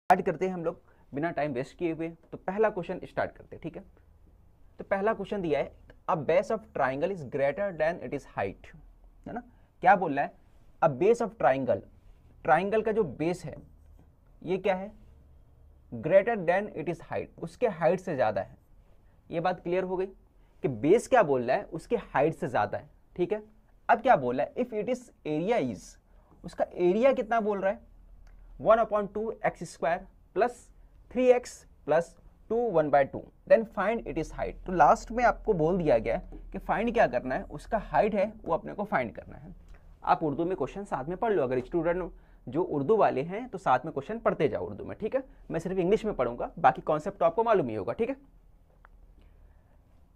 Start करते हैं हम लोग बिना टाइम वेस्ट किए हुए। तो पहला क्वेश्चन स्टार्ट करते हैं, ठीक है। तो पहला क्वेश्चन दिया है, a base of triangle is greater than it is height, है ना। क्या बोल रहा है, a base of triangle, triangle का जो बेस है ये क्या है, greater than it is height, उसके हाइट से ज्यादा है। ये बात क्लियर हो गई कि बेस क्या बोल रहा है, उसके हाइट से ज्यादा है, ठीक है। अब क्या बोल रहा है, if it is area is, उसका एरिया कितना बोल रहा है, 1/2x² plus 3x plus 2 1/2, then find it is height. तो लास्ट में आपको बोल दिया गया है कि फाइंड क्या करना है, उसका हाइट है वो अपने को फाइंड करना है। आप उर्दू में क्वेश्चन साथ में पढ़ लो, अगर स्टूडेंट जो उर्दू वाले हैं तो साथ में क्वेश्चन पढ़ते जाओ उर्दू में, ठीक है। मैं सिर्फ इंग्लिश में पढ़ूंगा, बाकी कॉन्सेप्ट तो आपको मालूम ही होगा, ठीक है।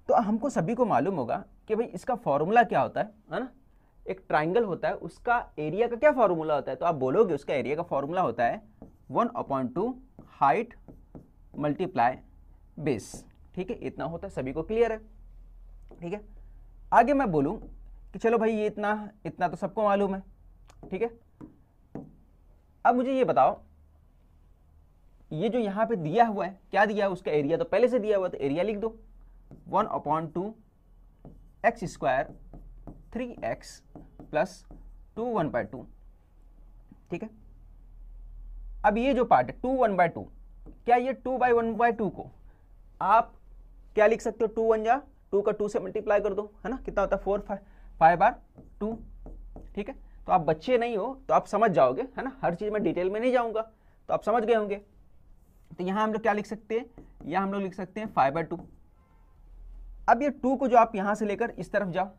तो हमको सभी को मालूम होगा कि भाई इसका फॉर्मूला क्या होता है ना। एक ट्राइंगल होता है, उसका एरिया का क्या फॉर्मूला होता है, तो आप बोलोगे उसका एरिया का फॉर्मूला होता है 1/2 हाइट मल्टीप्लाई बेस, ठीक है। इतना होता है, सभी को क्लियर है, ठीक है। आगे मैं बोलूं कि चलो भाई ये इतना इतना तो सबको मालूम है, ठीक है। अब मुझे ये बताओ, ये जो यहां पे दिया हुआ है, क्या दिया है, उसका एरिया तो पहले से दिया हुआ, तो एरिया लिख दो 1/2x² 3x प्लस 2 1/2, ठीक है। अब ये जो पार्ट है 2 1/2, क्या ये 2/1/2 को आप क्या लिख सकते हो, 2 1 जा 2 का 2 से मल्टीप्लाई कर दो, है ना, कितना होता है 4 5/2, ठीक है। तो आप बच्चे नहीं हो तो आप समझ जाओगे, है ना, हर चीज में डिटेल में नहीं जाऊंगा, तो आप समझ गए होंगे। तो यहां हम लोग क्या लिख सकते हैं, यहां हम लोग लिख सकते हैं 5/2। अब ये 2 को जो आप यहां से लेकर इस तरफ जाओ,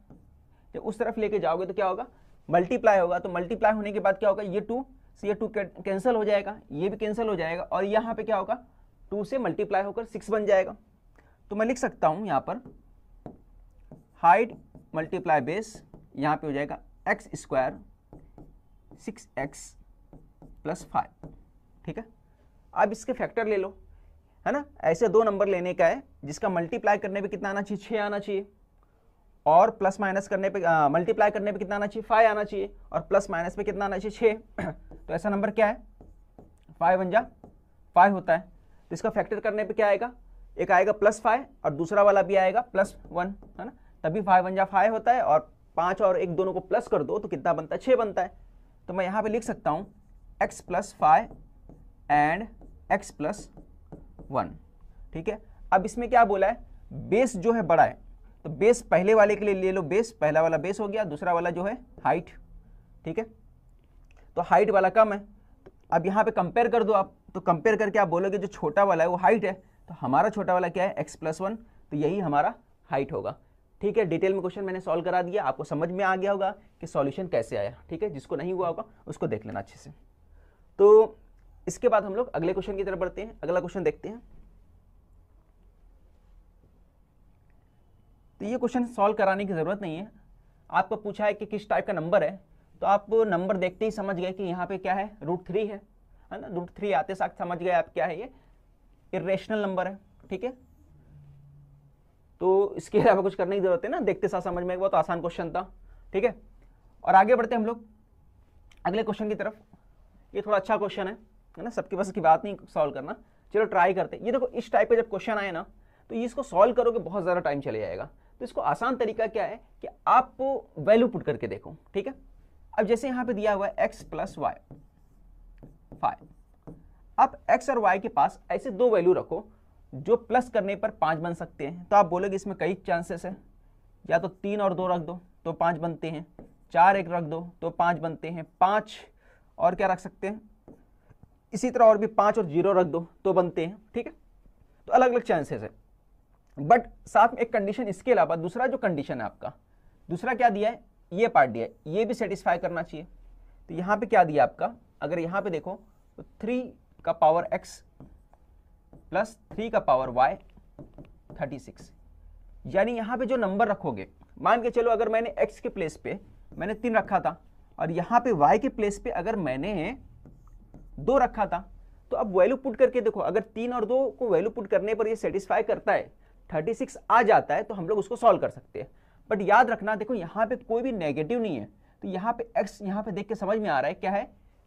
जब उस तरफ लेके जाओगे तो क्या होगा, मल्टीप्लाई होगा। तो मल्टीप्लाई होने के बाद क्या होगा, ये 2 से ये 2 कैंसिल हो जाएगा, ये भी कैंसिल हो जाएगा, और यहाँ पे क्या होगा, 2 से मल्टीप्लाई होकर 6 बन जाएगा। तो मैं लिख सकता हूं यहाँ पर हाइट मल्टीप्लाई बेस, यहाँ पे हो जाएगा x² 6x प्लस 5, ठीक है। अब इसके फैक्टर ले लो, है ना। ऐसे दो नंबर लेने का है जिसका मल्टीप्लाई करने पे कितना आना चाहिए, 6 आना चाहिए, और प्लस माइनस करने पे मल्टीप्लाई करने पे कितना आना चाहिए, 5 आना चाहिए, और प्लस माइनस पे कितना आना चाहिए, 6। तो ऐसा नंबर क्या है, 5 1 जा 5 होता है। तो इसका फैक्टर करने पे क्या आएगा, एक आएगा +5 और दूसरा वाला भी आएगा +1, है ना। तभी 5 1 जा 5 होता है, और 5 और 1 दोनों को प्लस कर दो तो कितना बनता है, 6 बनता है। तो मैं यहाँ पे लिख सकता हूँ x + 5 एंड x + 1, ठीक है। अब इसमें क्या बोला है, बेस जो है बड़ा है, तो बेस पहले वाले के लिए ले लो, बेस पहला वाला बेस हो गया, दूसरा वाला जो है हाइट, ठीक है। तो हाइट वाला कम है, तो अब यहाँ पे कंपेयर कर दो आप, तो कंपेयर करके आप बोलोगे जो छोटा वाला है वो हाइट है, तो हमारा छोटा वाला क्या है, x + 1, तो यही हमारा हाइट होगा, ठीक है। डिटेल में क्वेश्चन मैंने सॉल्व करा दिया, आपको समझ में आ गया होगा कि सॉल्यूशन कैसे आया, ठीक है। जिसको नहीं हुआ होगा उसको देख लेना अच्छे से। तो इसके बाद हम लोग अगले क्वेश्चन की तरफ बढ़ते हैं, अगला क्वेश्चन देखते हैं। तो ये क्वेश्चन सॉल्व कराने की जरूरत नहीं है, आपको पूछा है कि किस टाइप का नंबर है, तो आप नंबर देखते ही समझ गए कि यहाँ पे क्या है, √3 है ना। √3 आते साथ समझ गए आप क्या है, ये इरेशनल नंबर है, ठीक है। तो इसके अलावा कुछ करने की जरूरत है ना, देखते साथ समझ में, बहुत आसान क्वेश्चन था, ठीक है। और आगे बढ़ते हम लोग अगले क्वेश्चन की तरफ। ये थोड़ा अच्छा क्वेश्चन है ना, सबके पास की बात नहीं सॉल्व करना, चलो ट्राई करते। ये देखो इस टाइप का जब क्वेश्चन आए ना, तो इसको सॉल्व करोगे बहुत ज़्यादा टाइम चले जाएगा। तो इसको आसान तरीका क्या है कि आप वैल्यू पुट करके देखो, ठीक है। अब जैसे यहाँ पे दिया हुआ है x + y 5, अब x और y के पास ऐसे दो वैल्यू रखो जो प्लस करने पर 5 बन सकते हैं। तो आप बोलोगे इसमें कई चांसेस है, या तो 3 और 2 रख दो तो 5 बनते हैं, 4 1 रख दो तो 5 बनते हैं, 5 और क्या रख सकते हैं, इसी तरह और भी 5 और 0 रख दो तो बनते हैं, ठीक है। तो अलग अलग चांसेस है, बट साथ में एक कंडीशन इसके अलावा दूसरा जो कंडीशन है आपका, दूसरा क्या दिया है, ये पार्ट दिया है, ये भी सेटिस्फाई करना चाहिए। तो यहाँ पे क्या दिया आपका, अगर यहाँ पे देखो तो 3 का पावर x प्लस 3 का पावर y 36, यानी यहाँ पे जो नंबर रखोगे, मान के चलो अगर मैंने x के प्लेस पे मैंने 3 रखा था, और यहाँ पे y के प्लेस पे अगर मैंने 2 रखा था, तो अब वैल्यू पुट करके देखो, अगर 3 और 2 को वैल्यू पुट करने पर ये सेटिस्फाई करता है, 36 आ जाता है, तो हम लोग उसको सॉल्व कर सकते हैं। बट याद रखना, देखो यहाँ पे कोई भी नेगेटिव नहीं है, तो यहाँ पे x यहाँ पे देख के समझ में आ रहा है क्या है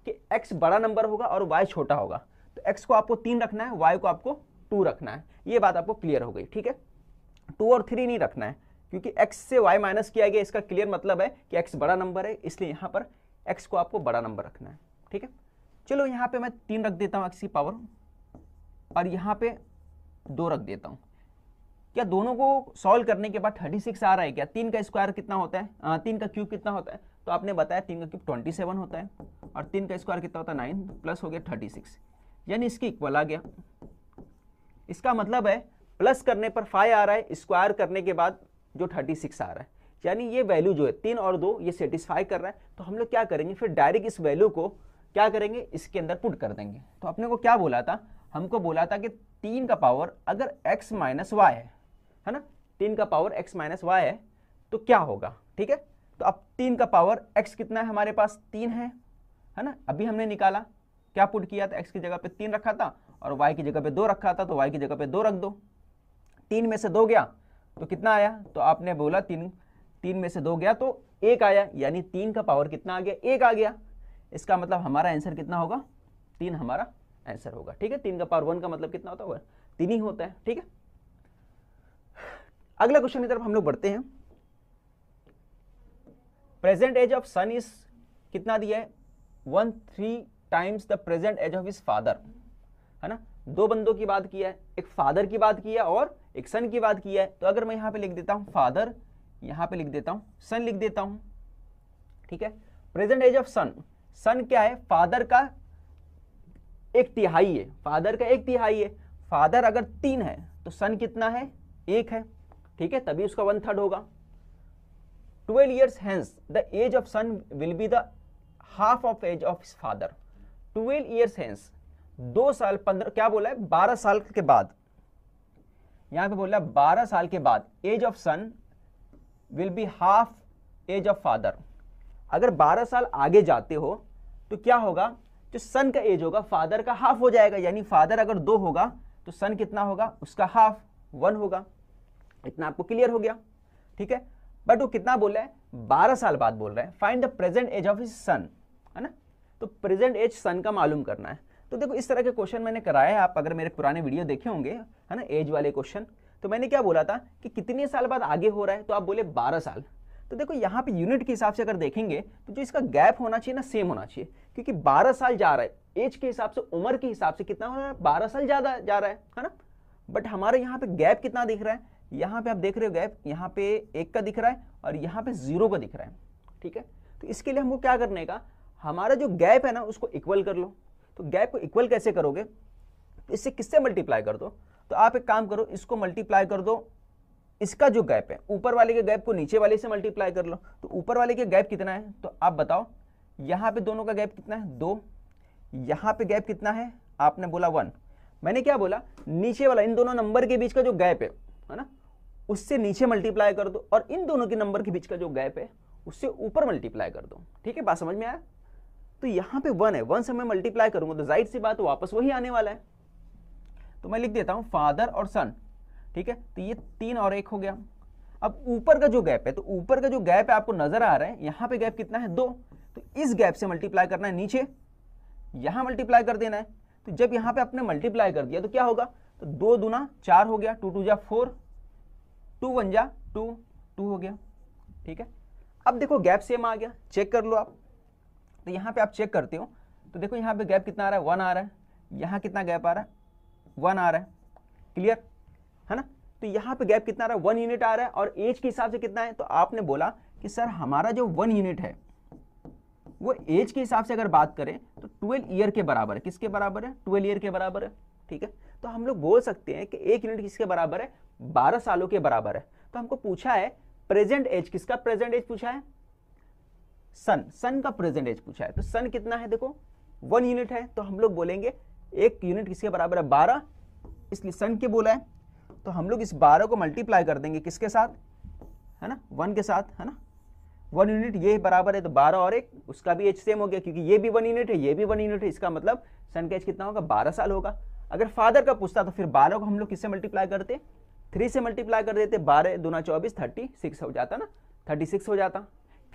कि x बड़ा नंबर होगा और y छोटा होगा। तो x को आपको 3 रखना है, y को आपको 2 रखना है। ये बात आपको क्लियर हो गई, ठीक है। 2 और 3 नहीं रखना है, क्योंकि x से y माइनस किया गया, इसका क्लियर मतलब है कि x बड़ा नंबर है, इसलिए यहाँ पर x को आपको बड़ा नंबर रखना है, ठीक है। चलो यहाँ पे मैं 3 रख देता हूँ x की पावर, और यहाँ पे 2 रख देता हूँ। क्या दोनों को सॉल्व करने के बाद 36 आ रहा है क्या? 3 का स्क्वायर कितना होता है, 3 का क्यूब कितना होता है? तो आपने बताया 3 का क्यूब 27 होता है, और 3 का स्क्वायर कितना होता है? 9 प्लस हो गया 36, यानी इसकी इक्वल आ गया। इसका मतलब है प्लस करने पर 5 आ रहा है, स्क्वायर करने के बाद जो 36 आ रहा है, यानी ये वैल्यू जो है 3 और 2 ये सेटिस्फाई कर रहा है। तो हम लोग क्या करेंगे, फिर डायरेक्ट इस वैल्यू को क्या करेंगे, इसके अंदर पुट कर देंगे। तो अपने को क्या बोला था, हमको बोला था कि 3 का पावर अगर x माइनस वाई है ना, 3 का पावर x माइनस वाई है तो क्या होगा, ठीक है। तो अब 3 का पावर x कितना है हमारे पास, 3 है ना। अभी हमने निकाला, क्या पुट किया था, x की जगह पे 3 रखा था और y की जगह पे 2 रखा था, तो y की जगह पे 2 रख दो। 3 में से 2 गया तो कितना आया, तो आपने बोला 3 में से 2 गया तो 1 आया, यानी 3 का पावर कितना आ गया, 1 आ गया। इसका मतलब हमारा आंसर कितना होगा, 3 हमारा आंसर होगा, ठीक है। 3 का पावर 1 का मतलब कितना होता है, 3 ही होता है, ठीक है। अगला क्वेश्चन की तरफ हम लोग बढ़ते हैं। Present age of son is कितना दिया है, 1/3 times the present age of his father, है ना। 2 बंदों की बात किया है, एक फादर की बात किया और एक सन की बात किया है। तो अगर मैं यहां पे लिख देता हूं फादर, यहां पे लिख देता हूं सन, लिख देता हूं, ठीक है। प्रेजेंट एज ऑफ सन, सन क्या है, फादर का 1/3 है, फादर का 1/3 है। फादर अगर 3 है तो सन कितना है, 1 है, ठीक है, तभी उसका 1/3 होगा। 12 years hence the age of son will be the half of age of his father। 12 years hence, 2 साल 15, क्या बोला है, 12 साल के बाद, यहां पे बोला 12 साल के बाद age of son will be half age of father. अगर 12 साल आगे जाते हो तो क्या होगा, जो सन का एज होगा फादर का हाफ हो जाएगा, यानी फादर अगर 2 होगा तो सन कितना होगा, उसका हाफ 1 होगा। इतना आपको क्लियर हो गया, ठीक है। बट वो कितना बोल रहा है, 12 साल बाद बोल रहा है। Find the present age of his son, है ना। तो प्रेजेंट एज सन का मालूम करना है। तो देखो इस तरह के क्वेश्चन मैंने कराया है, आप अगर मेरे पुराने वीडियो देखे होंगे, है ना, एज वाले क्वेश्चन, तो मैंने क्या बोला था कि कितने साल बाद आगे हो रहा है, तो आप बोले 12 साल। तो देखो यहाँ पे यूनिट के हिसाब से अगर देखेंगे तो जो इसका गैप होना चाहिए ना, सेम होना चाहिए, क्योंकि 12 साल जा रहा है, एज के हिसाब से, उम्र के हिसाब से कितना हो रहा है, 12 साल ज्यादा जा रहा है ना। बट हमारे यहाँ पे गैप कितना दिख रहा है, यहाँ पे आप देख रहे हो गैप, यहाँ पे 1 का दिख रहा है और यहाँ पे 0 का दिख रहा है, ठीक है। तो इसके लिए हमको क्या करने का, हमारा जो गैप है ना उसको इक्वल कर लो। तो गैप को इक्वल कैसे करोगे, तो इससे किससे मल्टीप्लाई कर दो, तो आप एक काम करो, इसको मल्टीप्लाई कर दो, इसका जो गैप है ऊपर वाले के गैप को नीचे वाले से मल्टीप्लाई कर लो। तो ऊपर वाले के गैप कितना है, तो आप बताओ, यहाँ पे दोनों का गैप कितना है, 2, यहाँ पे गैप कितना है, आपने बोला 1। मैंने क्या बोला, नीचे वाला इन दोनों नंबर के बीच का जो गैप है ना, उससे नीचे मल्टीप्लाई कर दो, और इन दोनों के नंबर के बीच का जो गैप है उससे ऊपर मल्टीप्लाई कर दो, ठीक है। बात समझ में आया। तो यहाँ पे 1 है, 1 से मैं मल्टीप्लाई करूंगा तो जाहिर सी बात वापस वही आने वाला है। तो मैं लिख देता हूं फादर और सन, ठीक है। तो ये 3 और 1 हो गया। अब ऊपर का जो गैप है, तो ऊपर का जो गैप है आपको नजर आ रहा है, यहाँ पे गैप कितना है, 2, तो इस गैप से मल्टीप्लाई करना है, नीचे यहां मल्टीप्लाई कर देना है। तो जब यहाँ पे आपने मल्टीप्लाई कर दिया तो क्या होगा, तो 2 दूना 4 हो गया, 2 2 जा 4, 2 1 जा 2, 2 हो गया, ठीक है। अब देखो गैप सेम आ गया, चेक कर लो आप। तो यहाँ पे आप चेक करते हो तो देखो यहाँ पे गैप कितना आ रहा है, 1 आ रहा है, यहाँ कितना गैप आ रहा है, 1 आ रहा है, क्लियर है ना। तो यहाँ पे गैप कितना आ रहा है, 1 यूनिट आ रहा है, और एज के हिसाब से कितना है, तो आपने बोला कि सर हमारा जो 1 यूनिट है वो एज के हिसाब से अगर बात करें तो 12 ईयर के बराबर है। किसके बराबर है, 12 ईयर के बराबर है, ठीक है। तो हम लोग बोल सकते हैं कि 1 यूनिट किसके बराबर है, 12 सालों के बराबर है। तो हमको पूछा है प्रेजेंट एज, किसका प्रेजेंट एज पूछा है, सन का प्रेजेंट एज पूछा है। तो सन कितना है, देखो 1 यूनिट है, तो हम लोग बोलेंगे 1 यूनिट किसके बराबर है, 12, इसलिए सन के बोला है। तो हम लोग इस 12 को मल्टीप्लाई कर देंगे किसके साथ, है ना, 1 के साथ, है ना। 1 यूनिट ये बराबर है, तो 12 और 1, उसका भी एज सेम हो गया, क्योंकि ये भी 1 यूनिट है, ये भी 1 यूनिट है। इसका मतलब सन का एज कितना होगा, 12 साल होगा। अगर फादर का पूछता तो फिर 12 को हम लोग किससे मल्टीप्लाई करते, 3 से मल्टीप्लाई कर देते, 12 दूना 24, 36 हो जाता ना, 36 हो जाता।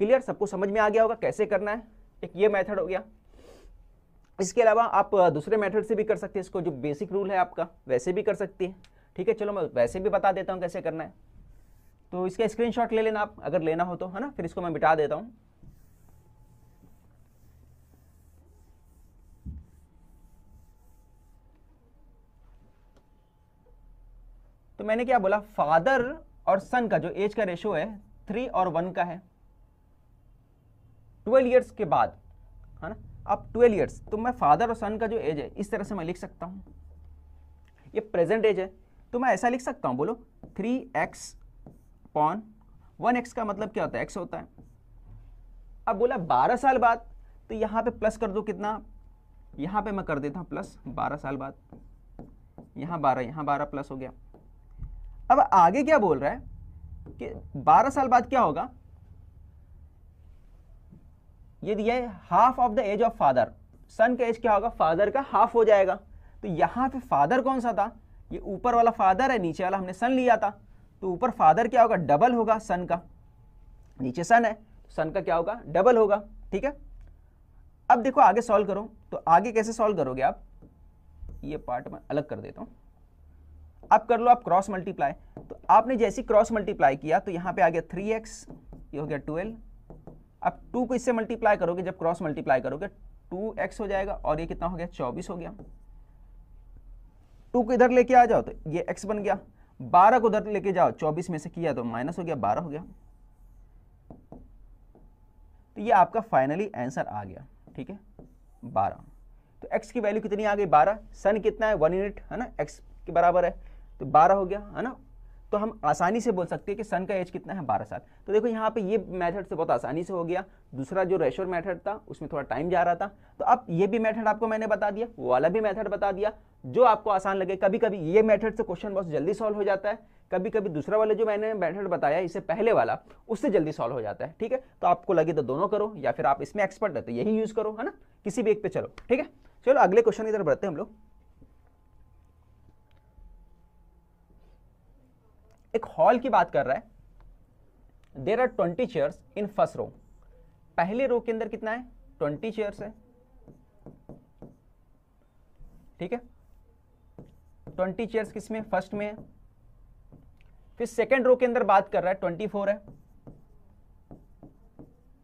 क्लियर, सबको समझ में आ गया होगा कैसे करना है, एक ये मेथड हो गया। इसके अलावा आप दूसरे मेथड से भी कर सकते हैं इसको, जो बेसिक रूल है आपका वैसे भी कर सकती है। ठीक है, चलो मैं वैसे भी बता देता हूँ कैसे करना है। तो इसका स्क्रीनशॉट ले लेना आप अगर लेना हो तो, है ना, फिर इसको मैं मिटा देता हूँ। तो मैंने क्या बोला, फादर और सन का जो एज का रेशियो है 3 और 1 का है 12 ईयर्स के बाद, है ना। अब 12 ईयर्स, तो मैं फादर और सन का जो एज है इस तरह से मैं लिख सकता हूं, ये प्रेजेंट एज है, तो मैं ऐसा लिख सकता हूं, बोलो 3x अपॉन 1x का मतलब क्या होता है, x होता है। अब बोला 12 साल बाद, तो यहां पे प्लस कर दो, कितना, यहां पे मैं कर देता हूं प्लस 12 साल बाद, यहां 12 प्लस हो गया। अब आगे क्या बोल रहा है कि 12 साल बाद क्या होगा, ये दिया है half of the age of father, son का एज क्या होगा, फादर का हाफ हो जाएगा। तो यहां पे फादर कौन सा था, ये ऊपर वाला फादर है, नीचे वाला हमने सन लिया था, तो ऊपर फादर क्या होगा, डबल होगा सन का, नीचे सन है, सन का क्या होगा, डबल होगा। ठीक है, अब देखो आगे सॉल्व करो, तो आगे कैसे सॉल्व करोगे आप, ये पार्ट मैं अलग कर देता हूं। अब कर लो आप क्रॉस मल्टीप्लाई, तो आपने जैसे क्रॉस मल्टीप्लाई किया तो यहां पे आ गया 3x, ये हो गया 12। अब 2 को इससे मल्टीप्लाई करोगे, जब क्रॉस मल्टीप्लाई करोगे 2x हो जाएगा, और ये कितना हो गया, 24 हो गया। 2 को इधर लेके आ जाओ तो ये x बन गया, 12 को उधर लेके जाओ, 24 में से किया तो माइनस हो गया, 12 हो गया। तो ये आपका फाइनली आंसर आ गया। ठीक है, 12। तो x की वैल्यू कितनी आ गई, 12। सन कितना है, 1 यूनिट, है ना, x के बराबर है, तो 12 हो गया, है ना। तो हम आसानी से बोल सकते हैं कि सन का एज कितना है, 12 साल। तो देखो यहाँ पे ये मेथड से बहुत आसानी से हो गया। दूसरा जो रेशोर मेथड था उसमें थोड़ा टाइम जा रहा था, तो अब ये भी मेथड आपको मैंने बता दिया, वो वाला भी मेथड बता दिया, जो आपको आसान लगे। कभी कभी ये मेथड से क्वेश्चन बहुत जल्दी सॉल्व हो जाता है, कभी कभी दूसरा वाला जो मैंने मेथड बताया इससे पहले वाला, उससे जल्दी सॉल्व हो जाता है। ठीक है, तो आपको लगे तो दोनों करो, या फिर आप इसमें एक्सपर्ट है तो यही यूज करो, है ना, किसी भी एक पे चलो। ठीक है, चलो अगले क्वेश्चन की तरफ बढ़ते हैं हम लोग। एक हॉल की बात कर रहा है, there are 20 chairs in first row. पहले रो के अंदर कितना है, 20 चेयर्स है। ठीक है, 20 चेयर्स किसमें, फर्स्ट में है। फिर सेकेंड रो के अंदर बात कर रहा है 24 है।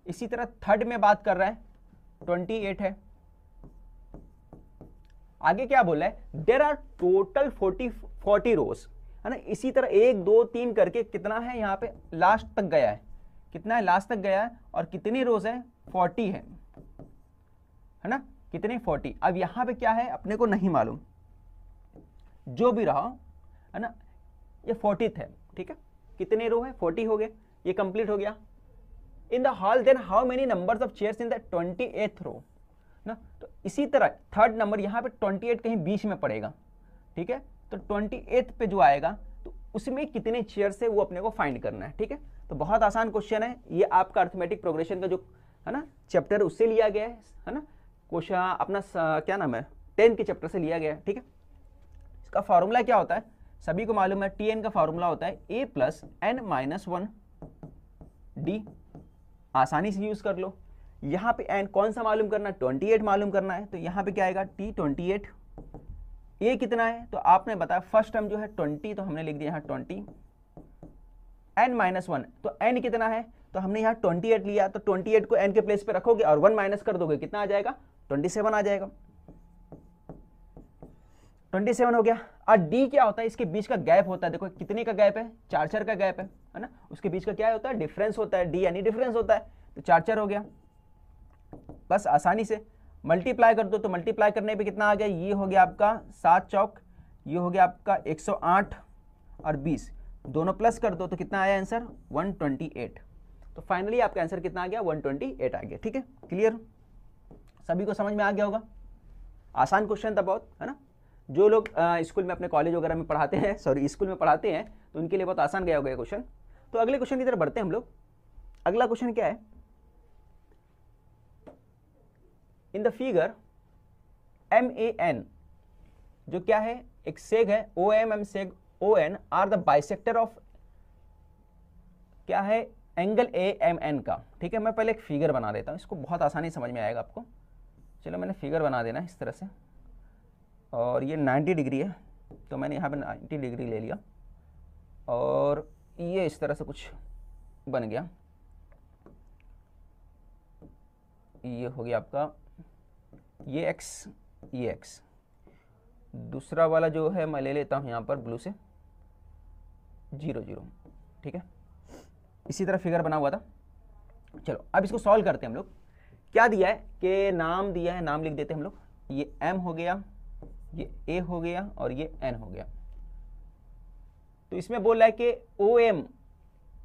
इसी तरह थर्ड में बात कर रहा है 28 है। आगे क्या बोला है, देयर आर टोटल 40 रोज, है ना। इसी तरह 1 2 3 करके कितना है, यहाँ पे लास्ट तक गया है, कितना है, लास्ट तक गया है, और कितनी रोज है, 40 है ना, कितने, 40। अब यहाँ पे क्या है अपने को नहीं मालूम, जो भी रहा, है ना, ये 40th है। ठीक है, कितने रो है, 40 हो गए, ये कंप्लीट हो गया। In the hall then how many numbers of chairs in the 28th row ना। तो इसी तरह थर्ड नंबर यहाँ पे 28 कहीं बीच में पड़ेगा। ठीक है, तो 28th पे जो आएगा तो उसमें कितने चेयर्स है वो अपने को फाइंड करना है। ठीक है, तो बहुत आसान क्वेश्चन है ये, आपका अर्थमेटिक प्रोग्रेशन का जो है ना चैप्टर उससे लिया गया है ना, क्वेश्चन अपना क्या नाम है 10 के चैप्टर से लिया गया है। ठीक है, इसका फॉर्मूला क्या होता है, सभी को मालूम है, टी एन का फॉर्मूला होता है a plus n minus 1 D. आसानी से यूज कर लो। यहाँ पे n कौन सा मालूम करना है, 28 मालूम करना है, तो यहाँ पे क्या आएगा t 28। a कितना है, तो आपने बताया फर्स्ट टर्म जो है 20, तो हमने लिख दिया यहाँ 20, n माइनस 1, तो n कितना है, तो हमने यहाँ 28 लिया, तो 28 को n के प्लेस पे रखोगे और 1 माइनस कर दोगे, कितना आ जाएगा, 27 आ जाएगा। 27 हो गया। और d क्या होता है, इसके बीच का गैप होता है, देखो कितने का गैप है, 4 का गैप है ना, उसके बीच का क्या होता है, डिफरेंस होता है, d यानी डिफरेंस होता है, तो 4 हो गया। बस आसानी से मल्टीप्लाई कर दो, तो मल्टीप्लाई करने पे कितना आ गया, ये हो गया आपका 7 चौक, ये हो गया आपका 108 और 20, दोनों प्लस कर दो तो कितना आया आंसर, 128। तो फाइनली आपका आंसर कितना आ गया, 128 आ गया। ठीक है, क्लियर, सभी को समझ में आ गया होगा। आसान क्वेश्चन था बहुत, है ना। जो लोग स्कूल में अपने कॉलेज वगैरह में पढ़ाते हैं, सॉरी स्कूल में पढ़ाते हैं, तो उनके लिए बहुत आसान गया होगा ये क्वेश्चन। तो अगले क्वेश्चन की तरफ बढ़ते हैं हम लोग। अगला क्वेश्चन क्या है, इन द फिगर MAN जो क्या है, एक सेग है, OM seg ON are the bisector of क्या है, एंगल AMN का। ठीक है, मैं पहले एक फिगर बना देता हूं, इसको बहुत आसानी समझ में आएगा आपको। चलो मैंने फिगर बना देना इस तरह से, और ये 90 डिग्री है तो मैंने यहाँ पे 90 डिग्री ले लिया, और ये इस तरह से कुछ बन गया। ये हो गया आपका ये x, ये x। दूसरा वाला जो है मैं ले लेता हूँ यहाँ पर ब्लू से 0 0, ठीक है। इसी तरह फिगर बना हुआ था। चलो अब इसको सॉल्व करते हैं हम लोग। क्या दिया है कि नाम दिया है, नाम लिख देते हैं हम लोग। ये m हो गया, ये a हो गया, और ये n हो गया। तो इसमें बोल रहा है कि OM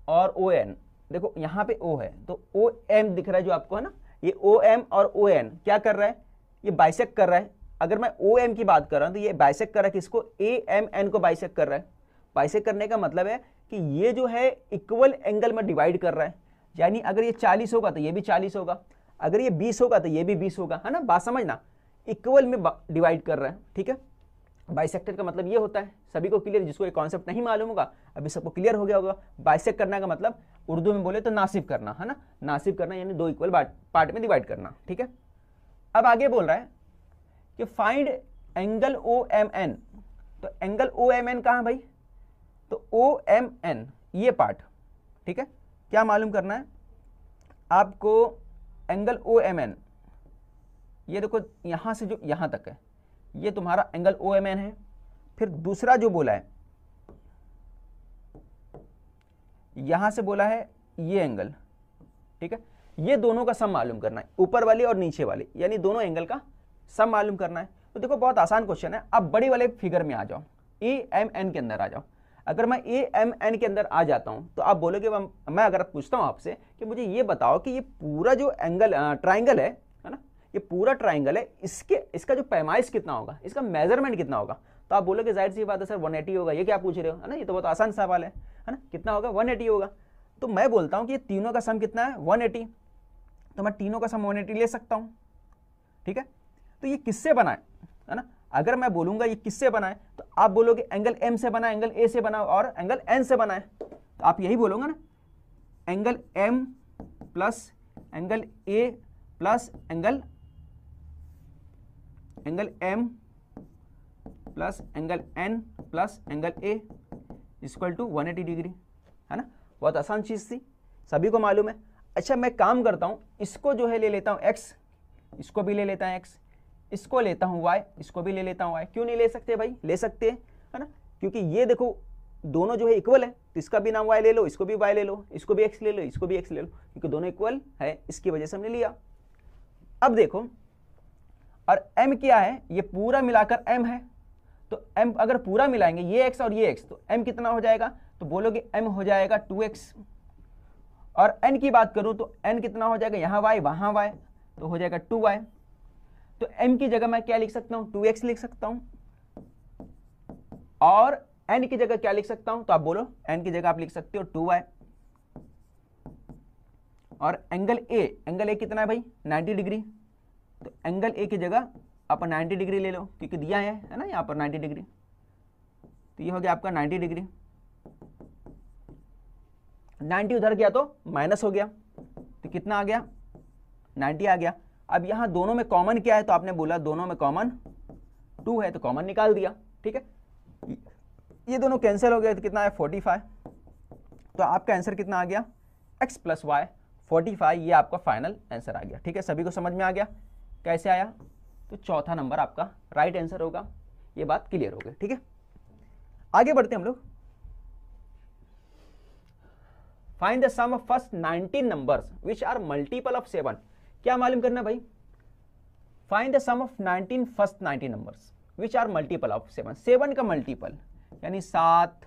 और ON, देखो यहाँ पे O है तो OM दिख रहा है जो आपको, है ना। ये OM और ON क्या कर रहा है, ये बाइसेक्ट कर रहा है। अगर मैं OM की बात कर रहा हूं तो ये बाइसेक्ट कर रहा है किसको, AMN को बाइसेक्ट कर रहा है। बाइसेक्ट करने का मतलब है कि ये जो है इक्वल एंगल में डिवाइड कर रहा है, यानी अगर ये 40 होगा तो ये भी 40 होगा, अगर ये 20 होगा तो ये भी 20 होगा, है ना। बात समझना, इक्वल में डिवाइड कर रहा है, ठीक है। बाइसेक्टर का मतलब ये होता है, सभी को क्लियर, जिसको ये कॉन्सेप्ट नहीं मालूम होगा अभी सबको क्लियर हो गया होगा। बाइसेक्ट करने का मतलब उर्दू में बोले तो नासिब करना, है ना। नासिब करना यानी दो इक्वल पार्ट में डिवाइड करना, ठीक है। अब आगे बोल रहा है कि फाइंड एंगल OMN। तो एंगल OMN कहाँ भाई, तो OMN ये पार्ट, ठीक है। क्या मालूम करना है आपको, एंगल OMN, ये देखो यहां से जो यहां तक है ये तुम्हारा एंगल OMN है। फिर दूसरा जो बोला है, यहां से बोला है ये एंगल, ठीक है। ये दोनों का सम मालूम करना है, ऊपर वाले और नीचे वाले, यानी दोनों एंगल का सम मालूम करना है। तो देखो बहुत आसान क्वेश्चन है। अब बड़ी वाले फिगर में आ जाओ, AMN के अंदर आ जाओ। अगर मैं AMN के अंदर आ जाता हूं तो आप बोलोगे, मैं अगर पूछता हूं आपसे कि मुझे ये बताओ कि ये पूरा जो एंगल ट्राइंगल है ना, ये पूरा ट्राइंगल है, इसका जो पैमाइश कितना होगा, इसका मेजरमेंट कितना होगा, तो आप बोलोगे जाहिर सी बात है सर 180 होगा। ये क्या पूछ रहे हो, है ना, ये तो बहुत आसान सवाल है ना। कितना होगा, 180 होगा। तो मैं बोलता हूं कि ये तीनों का सम कितना है, 180। तो मैं तीनों का सम 180 ले सकता हूं, ठीक है। तो ये किससे बना है ना, अगर मैं बोलूंगा ये किससे बना है तो आप बोलोगे एंगल M से बना, एंगल A से बना और एंगल N से बना है। तो आप यही बोलोगे ना, angle M plus angle A plus angle M plus angle N plus angle A equal to 180 degree, है ना। बहुत आसान चीज थी, सभी को मालूम है। अच्छा मैं काम करता हूं, इसको जो है ले लेता हूं x, इसको भी ले लेता है x, इसको लेता हूं y, इसको भी ले लेता हूं y। क्यों नहीं ले सकते भाई, ले सकते हैं, है ना। क्योंकि ये देखो दोनों जो है इक्वल है, तो इसका भी नाम y ले लो, इसको भी y ले लो, इसको भी x ले लो, इसको भी x ले लो, क्योंकि दोनों इक्वल है, इसकी वजह से हमने लिया। अब देखो, और m क्या है, ये पूरा मिलाकर m है, तो m अगर पूरा मिलाएंगे ये x और ये x, तो m कितना हो जाएगा, तो बोलोगे m हो जाएगा 2x। और n की बात करूं तो n कितना हो जाएगा, यहां y वहां y, तो हो जाएगा 2y। तो m की जगह मैं क्या लिख सकता हूं, 2x लिख सकता हूं। और n की जगह क्या लिख सकता हूं, तो आप बोलो n की जगह आप लिख सकते हो 2y। और एंगल a कितना है भाई, 90 डिग्री। तो एंगल a की जगह आप 90 डिग्री ले लो, क्योंकि दिया है ना यहाँ पर 90 डिग्री। तो ये हो गया आपका 90 डिग्री। 90 उधर गया तो माइनस हो गया, तो कितना आ गया, 90 आ गया। अब यहाँ दोनों में कॉमन क्या है, तो आपने बोला दोनों में कॉमन 2 है, तो कॉमन निकाल दिया, ठीक है। ये दोनों कैंसिल हो गए तो कितना है 45। तो आपका आंसर कितना आ गया, x प्लस वाई 45। ये आपका फाइनल आंसर आ गया, ठीक है। सभी को समझ में आ गया कैसे आया, तो चौथा नंबर आपका राइट आंसर होगा। ये बात क्लियर हो गई, ठीक है। आगे बढ़ते हम लोग। Find the sum of first 19 numbers which are multiple of 7। क्या मालूम करना भाई, find the sum of 19 first 19 numbers which are multiple of 7। 7 का मल्टीपल यानी 7,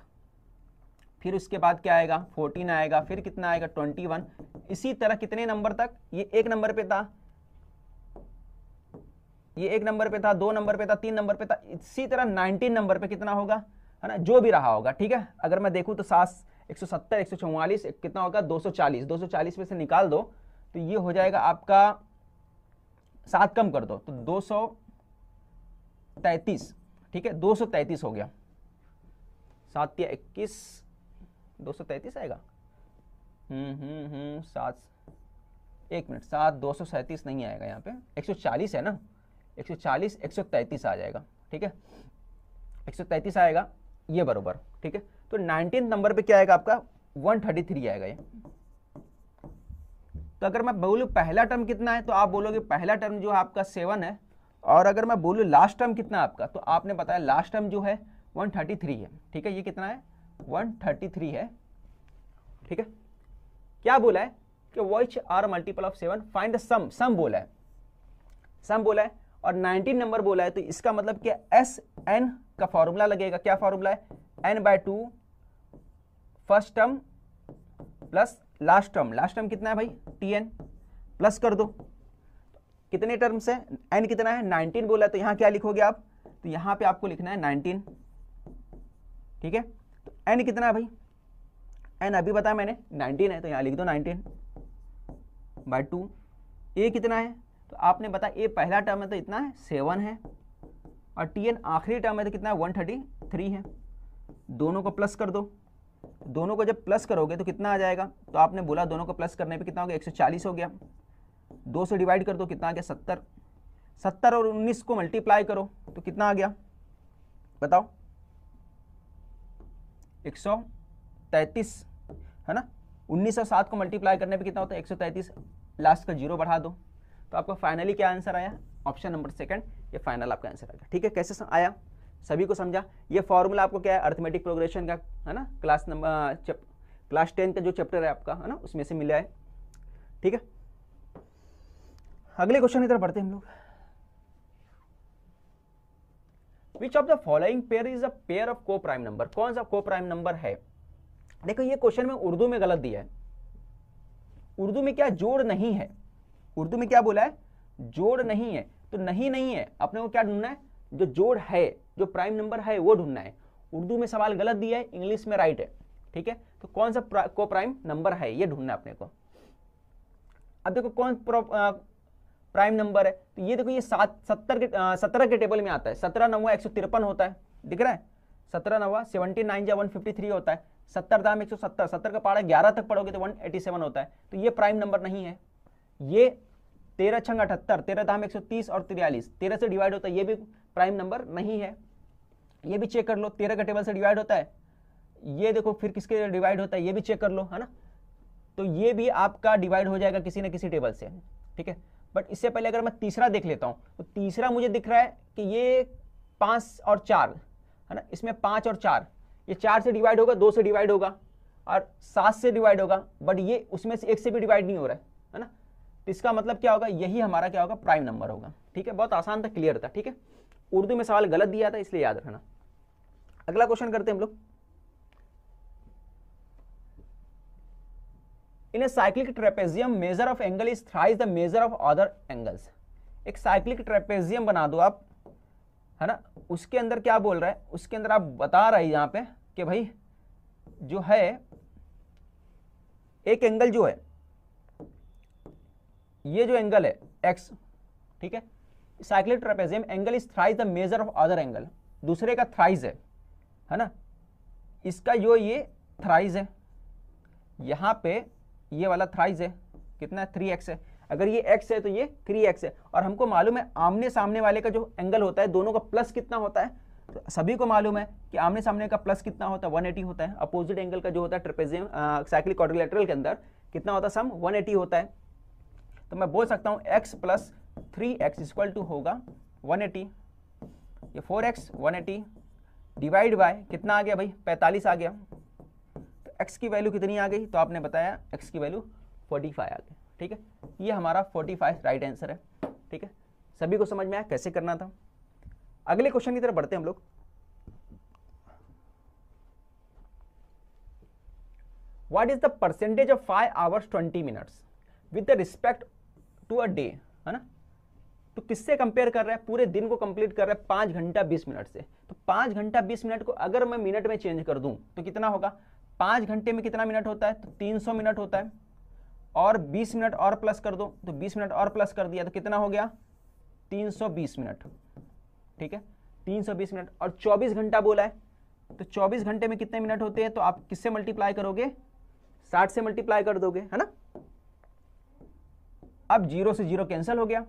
फिर उसके बाद क्या आएगा 14 आएगा, फिर कितना आएगा 21। इसी तरह कितने नंबर तक, ये 1 नंबर पे था, ये 1 नंबर पे था, 2 नंबर पे था, 3 नंबर पे था, इसी तरह 19 नंबर पे कितना होगा, है ना, जो भी रहा होगा, ठीक है। अगर मैं देखूं तो 170, 144 कितना होगा 240। 240 में से निकाल दो तो ये हो जाएगा आपका 7 कम कर दो तो 233, ठीक है। 233 हो गया, 7 या 21, 233 आएगा। 7 1 मिनट, 7 237 नहीं आएगा यहाँ पे, 140 है ना, 140 133 आ जाएगा, ठीक है, 133 आएगा ये बरोबर, ठीक है। तो 19 नंबर पे क्या आएगा आपका 133 आएगा ये। तो अगर मैं बोलूँ पहला टर्म कितना है तो आप बोलोगे पहला टर्म जो है आपका 7 है, और अगर मैं बोलूँ लास्ट टर्म कितना है आपका, तो आपने बताया लास्ट टर्म जो है 133 है, ठीक है। ये कितना है 133 है, ठीक है। क्या बोला है कि which are multiple of 7, find the sum, sum बोला है, सम बोला है, और 19 नंबर बोला है। तो इसका मतलब क्या एस एन का फॉर्मूला लगेगा, क्या फॉर्मूला है n/2 first term plus last term, last term कितना है भाई tn, प्लस कर दो कितने टर्म से, n कितना है 19 बोला है, तो यहां क्या लिखोगे आप, तो यहां पे आपको लिखना है 19, ठीक है। तो n कितना है भाई, n अभी बताया मैंने 19 है, तो यहां लिख दो 19/2। a कितना है, तो आपने बताया a पहला टर्म है तो इतना है 7 है, और tn आखिरी टर्म है तो कितना है 133 है। दोनों को प्लस कर दो, दोनों को जब प्लस करोगे तो कितना आ जाएगा, तो आपने बोला दोनों को प्लस करने पे कितना हो गया 140 हो गया, 2 से डिवाइड कर दो कितना आ गया 70, 70 और 19 को मल्टीप्लाई करो तो कितना आ गया बताओ 133 है ना। 19 और 7 को मल्टीप्लाई करने पे कितना होता है 133, लास्ट का जीरो बढ़ा दो, तो आपका फाइनली क्या आंसर आया, ऑप्शन नंबर सेकंड, ये फाइनल आपका आंसर आएगा, ठीक है। कैसे आया सभी को समझा। ये फॉर्मूला आपको क्या है अर्थमेटिक प्रोग्रेशन का है ना, क्लास 10 का जो चैप्टर है आपका है ना उसमें से मिला है, ठीक है। अगले क्वेश्चन की तरफ बढ़ते हैं हम लोग। विच of the following pair is a pair of को प्राइम नंबर, कौन सा को प्राइम नंबर है। देखो ये क्वेश्चन में उर्दू में गलत दिया है, उर्दू में क्या जोड़ नहीं है, उर्दू में क्या बोला है जोड़ नहीं है, तो नहीं है, अपने को क्या ढूंढना है जो जोड़ है, जो प्राइम नंबर है वो ढूंढना है। उर्दू में सवाल गलत दिया है, इंग्लिश में राइट है, ठीक है। तो कौन सा को प्राइम नंबर है ये ढूंढना है अपने को। अब देखो कौन प्राइम नंबर है, तो ये देखो ये 17 के टेबल में आता है, 17 9 153 होता है, दिख रहा है 17 9 79 जा 153 होता है, 70 दाम 170, 70 का पहाड़ा 11 तक पढ़ोगे तो 187 होता है, तो ये प्राइम नंबर नहीं है। ये 13 छंग 78, 13 दाम 130 और 43 13 से डिवाइड होता है, ये भी प्राइम नंबर नहीं है। ये भी चेक कर लो 13 का टेबल से डिवाइड होता है, ये देखो फिर किसके डिवाइड होता है ये भी चेक कर लो है ना, तो ये भी आपका डिवाइड हो जाएगा किसी न किसी टेबल से, ठीक है। बट इससे पहले अगर मैं तीसरा देख लेता हूं, तो तीसरा मुझे दिख रहा है कि ये 5 और 4 है ना, इसमें 5 और 4, ये 4 से डिवाइड होगा, 2 से डिवाइड होगा और 7 से डिवाइड होगा, बट ये उसमें से 1 से भी डिवाइड नहीं हो रहा है ना, तो इसका मतलब क्या होगा, यही हमारा क्या होगा प्राइम नंबर होगा, ठीक है। बहुत आसान था, क्लियर था, ठीक है। उर्दू में सवाल गलत दिया था इसलिए याद रखना। अगला क्वेश्चन करते हैं हम लोग। In a cyclic trapezium measure of angle is thrice the measure of other angles. एक साइक्लिक ट्रेपेजियम बना दो आप है ना, उसके अंदर क्या बोल रहा है, उसके अंदर आप बता रहे हैं यहां पे कि भाई जो है एक एंगल जो है, ये जो एंगल है x, ठीक है, cyclic trapezium angle is thrice the measure of other angle, दूसरे का थ्राइस है ना, इसका जो ये थ्राइस है, यहां पे ये वाला थ्राइस है, कितना है 3x है, अगर ये x है तो ये 3x है, और हमको मालूम है आमने सामने वाले का जो एंगल होता है दोनों का प्लस कितना होता है, तो सभी को मालूम है कि आमने सामने का प्लस कितना होता है 180 होता है, अपोजिट एंगल का जो होता है ट्रेपेजियम साइक्लिक क्वाड्रिलेटरल के अंदर कितना होता है सम 180 होता है। तो मैं बोल सकता हूं x plus 3x equal to होगा 180, ये 4x 180 डिवाइड बाय कितना आ गया भाई 45 आ गया, तो x की वैल्यू कितनी आ गई, तो आपने बताया x की वैल्यू 45 आ गई, ठीक है। ये हमारा 45 राइट आंसर है, ठीक है। सभी को समझ में आया कैसे करना था। अगले क्वेश्चन की तरफ बढ़ते हैं हम लोग। What is the percentage of 5 hours 20 minutes with the respect to a day, है ना, तो किससे कंपेयर कर रहा है, पूरे दिन को कंप्लीट कर रहा है 5 घंटा 20 मिनट से, तो 5 घंटा 20 मिनट को अगर मैं मिनट में चेंज कर दूं तो कितना होगा, 5 घंटे में कितना मिनट होता है, तो 300 मिनट होता है, और 20 मिनट और प्लस कर दो, तो 20 मिनट और प्लस कर दिया तो कितना हो गया 320 मिनट, ठीक है 320 मिनट, और 24 घंटा बोला है, तो 24 घंटे में कितने मिनट होते हैं, तो आप किससे मल्टीप्लाई करोगे 60 से मल्टीप्लाई कर दोगे है ना, अब 0 से 0 कैंसिल हो गया,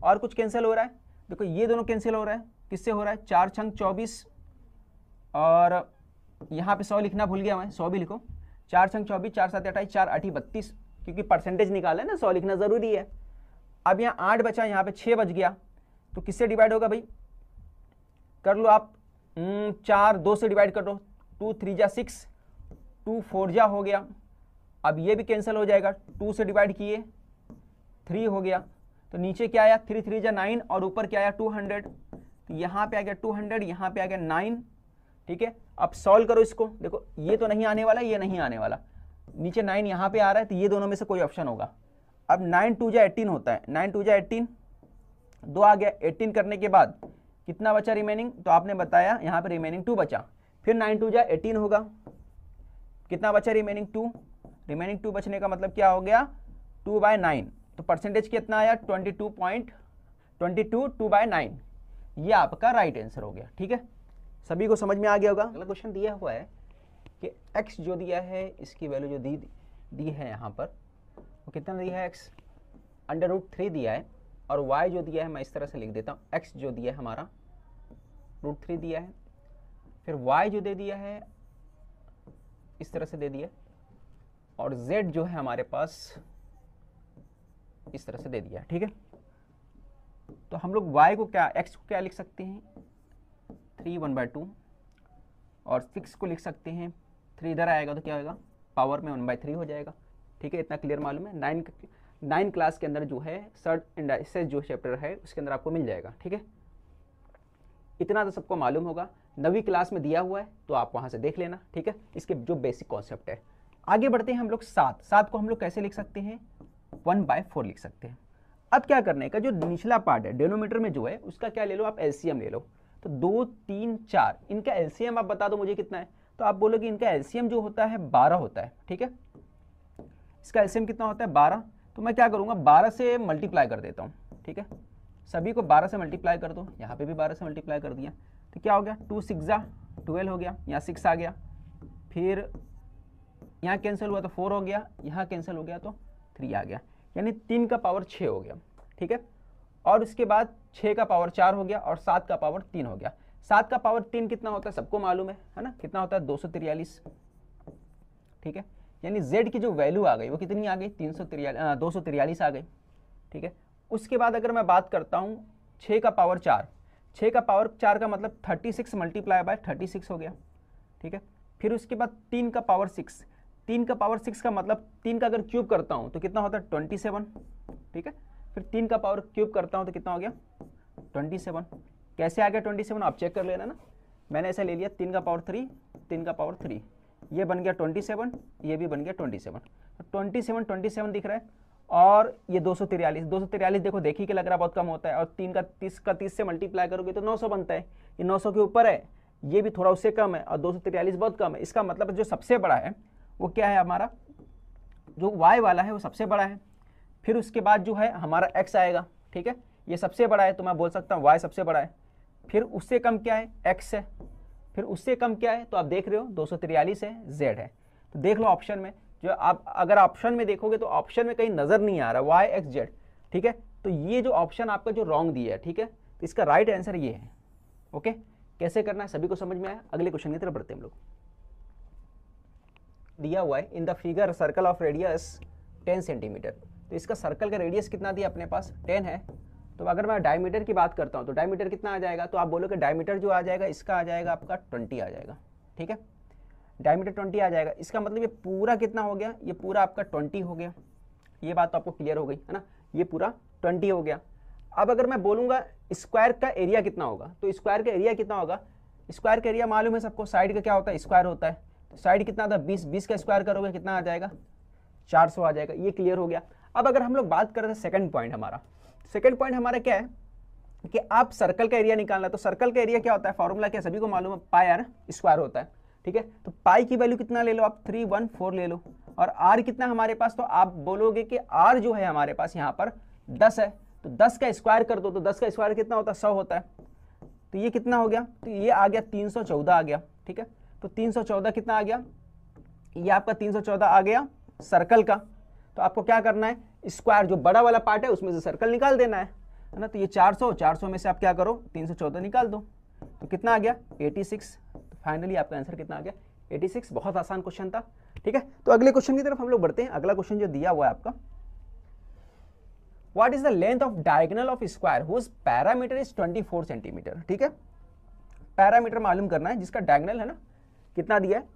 और कुछ कैंसिल हो रहा है, देखो ये दोनों कैंसिल हो रहा है, किससे हो रहा है, 4 छंग 24, और यहाँ पे 100 लिखना भूल गया मैं, 100 भी लिखो, 4 छंग 24, 4 7 28, 4 8 32, क्योंकि परसेंटेज निकाला है ना, 100 लिखना जरूरी है। अब यहाँ 8 बचा, यहाँ पे 6 बच गया, तो किससे डिवाइड होगा भाई, कर लो आप, 4 2 से डिवाइड कर दो, 2 3 जा 6, 2 4 जा हो गया, अब ये भी कैंसिल हो जाएगा, 2 से डिवाइड किए 3 हो गया, तो नीचे क्या आया, 3 3 जा 9, और ऊपर क्या आया 200, तो यहाँ पे आ गया 200, यहाँ पे आ गया 9, ठीक है। अब सॉल्व करो इसको, देखो ये तो नहीं आने वाला, ये नहीं आने वाला, नीचे 9 यहाँ पे आ रहा है, तो ये दोनों में से कोई ऑप्शन होगा। अब 9 2 जा 18 होता है, 9 2 जा 18, 2 आ गया, 18 करने के बाद कितना बचा रिमेनिंग, तो आपने बताया यहाँ पे रिमेनिंग 2 बचा, फिर 9 2 जा 18 होगा, कितना बचा रिमेनिंग 2, रिमेनिंग 2 बचने का मतलब क्या हो गया, 2/9, तो परसेंटेज कितना आया 22 2/9, ये आपका राइट आंसर हो गया, ठीक है। सभी को समझ में आ गया होगा। अगला क्वेश्चन दिया हुआ है कि x जो दिया है, इसकी वैल्यू जो दी है यहाँ पर, वो कितना दिया है, x √3 दिया है, और y जो दिया है मैं इस तरह से लिख देता हूँ, x जो दिया है हमारा √3 दिया है, फिर y जो दे दिया है इस तरह से दे दिया, और z जो है हमारे पास इस तरह से दे दिया है, ठीक है। तो हम लोग y को क्या, x को क्या लिख सकते हैं, 3 1/2, और 6 को लिख सकते हैं, 3 इधर आएगा तो क्या होगा, पावर में 1/3 हो जाएगा, ठीक है। इतना क्लियर मालूम है, 9 क्लास के अंदर जो है सर्ट इंडाइसेस जो चैप्टर है उसके अंदर आपको मिल जाएगा, ठीक है। इतना तो सबको मालूम होगा, 9वीं क्लास में दिया हुआ है, तो आप वहां से देख लेना, ठीक है, इसके जो बेसिक कॉन्सेप्ट है। आगे बढ़ते हैं हम लोग, 7 को हम लोग कैसे लिख सकते हैं, 1/4 लिख सकते हैं। अब क्या करने का, जो निचला पार्ट है डिनोमिनेटर में जो है उसका क्या ले लो आप, एलसीएम ले लो, तो 2 3 4 इनका एलसीएम आप बता दो मुझे कितना है, तो आप बोलोगे इनका एलसीएम जो होता है 12 होता है, ठीक है। इसका एलसीएम कितना होता है 12, तो मैं क्या करूंगा 12 से मल्टीप्लाई कर देता हूँ, ठीक है। सभी को 12 से मल्टीप्लाई कर दो, यहाँ पे भी 12 से मल्टीप्लाई कर दिया, तो क्या हो गया 2 6 जा 12 हो गया, यहाँ 6 आ गया, फिर यहाँ कैंसिल हुआ तो 4 हो गया, यहाँ कैंसिल हो गया तो 3 आ गया, यानी 3 का पावर 6 हो गया, ठीक है। और उसके बाद 6 का पावर 4 हो गया, और 7 का पावर 3 हो गया। 7 का पावर 3 कितना होता है सबको मालूम है ना, कितना होता है 243, ठीक है। यानी z की जो वैल्यू आ गई वो कितनी आ गई 243 आ गई, ठीक है। उसके बाद अगर मैं बात करता हूँ 6 का पावर 4, 6 का पावर 4 का मतलब 36 मल्टीप्लाई बाय 36 हो गया, ठीक है। फिर उसके बाद 3 का पावर 6, 3 का पावर 6 का मतलब 3 का अगर क्यूब करता हूँ तो कितना होता है 27, ठीक है। फिर 3 का पावर क्यूब करता हूँ तो कितना हो गया 27, कैसे आ गया 27 आप चेक कर लेना ना, मैंने ऐसा ले लिया 3 का पावर 3, 3 का पावर 3, ये बन गया 27, ये भी बन गया 27, तो 27 दिख रहा है, और ये 243 देखो देखिए कि लग रहा बहुत कम होता है, और 3 का 30 से मल्टीप्लाई करोगे तो 900 बनता है, ये 900 के ऊपर है, ये भी थोड़ा उससे कम है, और 243 बहुत कम है। इसका मतलब जो सबसे बड़ा है वो क्या है, हमारा जो y वाला है वो सबसे बड़ा है। फिर उसके बाद जो है हमारा x आएगा, ठीक है, ये सबसे बड़ा है तो मैं बोल सकता हूँ y सबसे बड़ा है। फिर उससे कम क्या है, x है। फिर उससे कम क्या है, तो आप देख रहे हो 243 है, z है। तो देख लो ऑप्शन में, जो आप अगर ऑप्शन में देखोगे तो ऑप्शन में कहीं नजर नहीं आ रहा y x z, ठीक है। तो ये जो ऑप्शन आपका जो रॉन्ग दिया है, ठीक है, तो इसका राइट आंसर ये है। ओके, कैसे करना है सभी को समझ में आया। अगले क्वेश्चन की तरफ बढ़ते हैं हम लोग। दिया हुआ है in the figure circle of radius 10 centimetre, तो इसका सर्कल का रेडियस कितना दिया अपने पास 10 है। तो अगर मैं डायमीटर की बात करता हूँ तो डायमीटर कितना आ जाएगा, तो आप बोलोगे डायमीटर जो आ जाएगा इसका आ जाएगा आपका 20 आ जाएगा, ठीक है, डायमीटर 20 आ जाएगा। इसका मतलब ये पूरा कितना हो गया, ये पूरा आपका 20 हो गया। ये बात तो आपको क्लियर हो गई है ना, ये पूरा 20 हो गया। अब अगर मैं बोलूँगा स्क्वायर का एरिया कितना होगा, तो स्क्वायर का एरिया कितना होगा, स्क्वायर का एरिया मालूम है सबको, साइड का क्या होता है स्क्वायर होता है, तो साइड कितना था 20 का स्क्वायर करोगे कितना आ जाएगा 400 आ जाएगा। ये क्लियर हो गया। अब अगर हम लोग बात करें सेकंड पॉइंट हमारा क्या है कि आप सर्कल का एरिया निकालना है, तो सर्कल का एरिया क्या होता है, फॉर्मूला क्या सभी को मालूम है, पाई आर स्क्वायर होता है, ठीक है। तो पाई की वैल्यू कितना ले लो आप 314 ले लो, और आर कितना हमारे पास, तो आप बोलोगे कि आर जो है हमारे पास यहाँ पर 10 है, तो 10 का स्क्वायर कर दो, तो 10 का स्क्वायर कितना होता है 100 होता है। तो ये कितना हो गया, तो ये आ गया 314 आ गया, ठीक है। तो 314 कितना आ गया, ये आपका 314 आ गया सर्कल का। तो आपको क्या करना है, स्क्वायर जो बड़ा वाला पार्ट है उसमें से सर्कल निकाल देना है ना। तो ये 400 में से आप क्या करो 314 निकाल दो, तो कितना आ गया 86। तो फाइनली आपका आंसर कितना आ गया 86। बहुत आसान क्वेश्चन था, ठीक है। तो अगले क्वेश्चन की तरफ हम लोग बढ़ते हैं। अगला क्वेश्चन जो दिया हुआ है आपका, what is the length of diagonal of square whose parameter is 24 centimetre, ठीक है। पैरामीटर मालूम करना है जिसका डायगोनल है ना, कितना दिया है,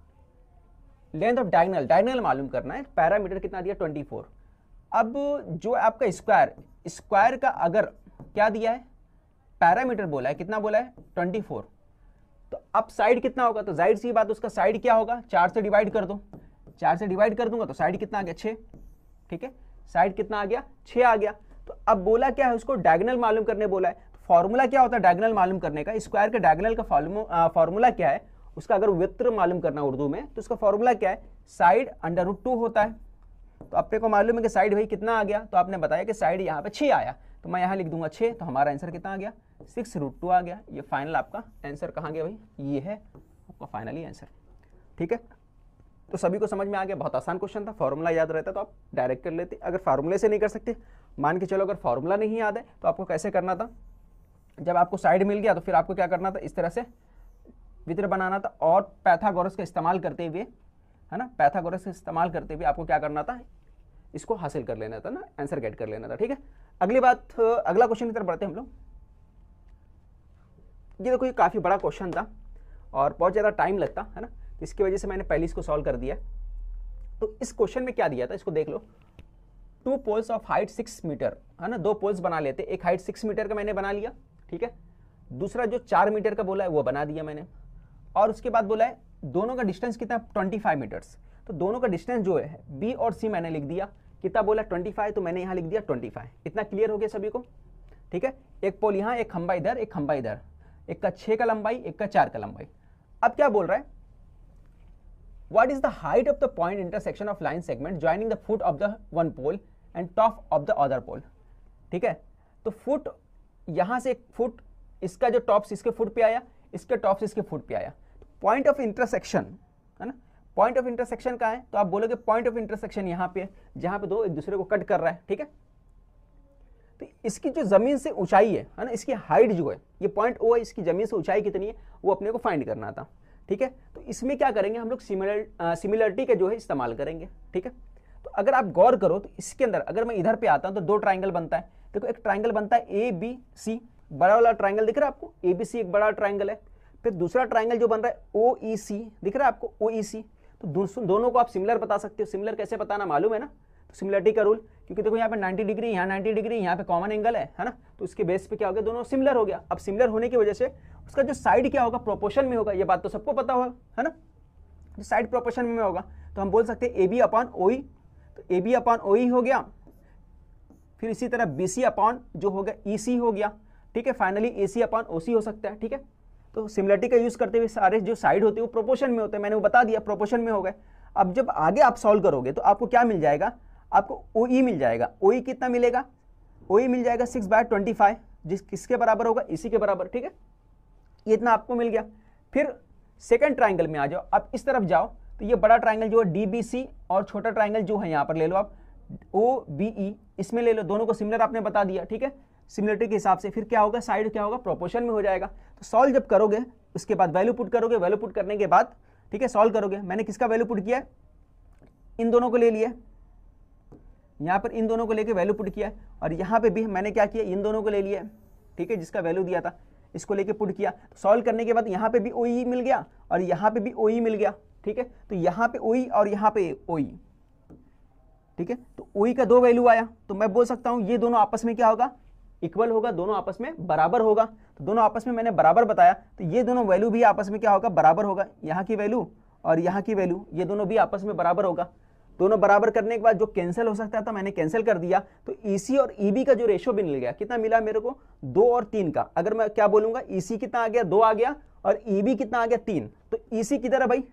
लेंथ ऑफ डायगोनल, डायगोनल मालूम करना है, पैरामीटर कितना दिया 24। अब जो आपका स्क्वायर का अगर क्या दिया है, पैरामीटर बोला है, कितना बोला है 24, तो अब साइड कितना होगा, तो जाहिर सी बात उसका साइड क्या होगा, 4 से डिवाइड कर दो, 4 से डिवाइड कर दूंगा तो साइड कितना आ गया 6, ठीक है। साइड कितना आ गया 6 आ गया। तो अब बोला क्या है, उसको डायगोनल मालूम करने बोला है। तो फॉर्मूला क्या होता है डायगोनल मालूम करने का, स्क्वायर के डायगोनल का फॉर्मूला क्या है उसका, अगर वित्र मालूम करना उर्दू में तो उसका फॉर्मूला क्या है, साइड √2 होता है। तो अपने को मालूम है कि साइड भाई कितना आ गया, तो आपने बताया कि साइड यहाँ पे 6 आया, तो मैं यहाँ लिख दूंगा 6, तो हमारा आंसर कितना आ गया 6√2 आ गया। ये फाइनल आपका आंसर कहाँ गया भाई, ये है आपका फाइनली आंसर, ठीक है। तो सभी को समझ में आ गया, बहुत आसान क्वेश्चन था, फॉर्मूला याद रहता तो आप डायरेक्ट कर लेते। अगर फार्मूले से नहीं कर सकते, मान के चलो अगर फार्मूला नहीं याद है तो आपको कैसे करना था, जब आपको साइड मिल गया तो फिर आपको क्या करना था, इस तरह से वित्र बनाना था और पैथागोरस का इस्तेमाल करते हुए, है ना, पैथागोरस का इस्तेमाल करते हुए आपको क्या करना था, इसको हासिल कर लेना था ना, आंसर गेट कर लेना था, ठीक है। अगली बात, अगला क्वेश्चन की तरफ बढ़ते हैं हम लोग। ये देखो ये काफी बड़ा क्वेश्चन था और बहुत ज्यादा टाइम लगता है ना, इसकी वजह से मैंने पहले इसको सॉल्व कर दिया। तो इस क्वेश्चन में क्या दिया था, इसको देख लो। 2 पोल्स ऑफ हाइट 6 मीटर, है ना, 2 पोल्स बना लेते, एक हाइट 6 मीटर का मैंने बना लिया, ठीक है। दूसरा जो 4 मीटर का बोला है वो बना दिया मैंने, और उसके बाद बोला है दोनों का डिस्टेंस कितना 25 मीटर्स। तो दोनों का डिस्टेंस जो है बी और सी मैंने लिख दिया, कितना बोला 25, तो मैंने यहाँ लिख दिया 25। इतना क्लियर हो गया सभी को, ठीक है। एक पोल यहाँ, एक खंबा इधर, एक खंबा इधर, एक का 6 का लंबाई, एक का 4 का लंबाई। अब क्या बोल रहा है, what is the height of the point intersection of line segment joining the foot of the one pole and top of the other pole, ठीक है। तो फुट यहां से एक फुट, इसका जो टॉप्स इसके फुट पे आया, इसके टॉप्स इसके फुट पे आया। पॉइंट ऑफ इंटरसेक्शन, है ना, पॉइंट ऑफ इंटरसेक्शन कहाँ है, तो आप बोलोगे पॉइंट ऑफ इंटरसेक्शन यहाँ पे है, जहां पे दो एक दूसरे को कट कर रहा है, ठीक है। तो इसकी जो जमीन से ऊंचाई है ना, इसकी हाइट जो है, ये पॉइंट ओ है, इसकी जमीन से ऊंचाई कितनी है वो अपने को फाइंड करना था, ठीक है। तो इसमें क्या करेंगे हम लोग, सिमिलरिटी का जो है इस्तेमाल करेंगे, ठीक है। तो अगर आप गौर करो तो इसके अंदर अगर मैं इधर पे आता हूं तो 2 ट्राइंगल बनता है। देखो एक ट्राइंगल बनता है ABC, बड़ा वाला ट्राइंगल दिख रहा है आपको, ABC एक बड़ा ट्राइंगल है। फिर दूसरा ट्राइंगल जो बन रहा है OEC, दिख रहा है आपको OEC। तो दोनों को आप सिमिलर बता सकते हो। सिमिलर कैसे बताना मालूम है ना, तो सिमिलरिटी का रूल, क्योंकि देखो यहाँ पे 90 डिग्री, यहाँ 90 डिग्री, यहाँ पे कॉमन एंगल है ना, तो उसके बेस पे क्या हो गया, दोनों सिमिलर हो गया। अब सिमिलर होने की वजह से उसका जो साइड क्या होगा, प्रोपोर्शन में होगा। ये बात तो सबको पता होगा, है ना, तो साइड प्रोपोर्शन में होगा। तो हम बोल सकते हैं AB/OE, तो AB/OE हो गया। फिर इसी तरह BC/ जो हो गया EC हो गया, ठीक है। फाइनली AC/OC हो सकता है, ठीक है। तो सिमिलरिटी का यूज करते हुए सारे जो साइड होते हैं वो प्रोपोर्शन में होते हैं, मैंने वो बता दिया, प्रोपोर्शन में हो गए। अब जब आगे आप सॉल्व करोगे तो आपको क्या मिल जाएगा, आपको OE मिल जाएगा। OE कितना मिलेगा, OE मिल जाएगा 6/25, जिस किसके बराबर होगा, इसी के बराबर, ठीक है। ये इतना आपको मिल गया। फिर सेकंड ट्राइंगल में आ जाओ, आप इस तरफ जाओ तो ये बड़ा ट्राइंगल जो है DBC और छोटा ट्राइंगल जो है यहाँ पर ले लो आप OBE, इसमें ले लो। दोनों को सिमिलर आपने बता दिया, ठीक है, सिमिलरिटी के हिसाब से। फिर क्या होगा, साइड क्या होगा, प्रोपोर्शन में हो जाएगा। तो सॉल्व जब करोगे उसके बाद वैल्यू पुट करोगे, वैल्यू पुट करने के बाद, ठीक है, सॉल्व करोगे। मैंने किसका वैल्यू पुट किया है, इन दोनों को ले लिया, यहाँ पर इन दोनों को लेके वैल्यू पुट किया, और यहाँ पे भी मैंने क्या किया, इन दोनों को ले लिया, ठीक है, जिसका वैल्यू दिया था इसको लेके पुट किया। सॉल्व करने के बाद यहाँ पे भी OE मिल गया और यहाँ पे भी OE मिल गया, ठीक है। तो यहाँ पे OE और यहाँ पे OE, ठीक है। तो OE का 2 वैल्यू आया, तो मैं बोल सकता हूँ ये दोनों आपस में क्या होगा, इक्वल होगा, दोनों आपस में बराबर होगा। तो दोनों आपस में मैंने बराबर बताया, तो ये दोनों वैल्यू भी आपस में क्या होगा, बराबर होगा। यहाँ की वैल्यू और यहाँ की वैल्यू, ये दोनों भी आपस में बराबर होगा। दोनों बराबर करने के बाद जो कैंसिल हो सकता था मैंने कैंसिल कर दिया। तो EC और EB का जो रेशियो भी मिल गया, कितना मिला मेरे को, 2 और 3 का। अगर मैं क्या बोलूंगा, EC कितना आ गया, 2 आ गया, और EB कितना आ गया, 3। तो EC किधर है भाई,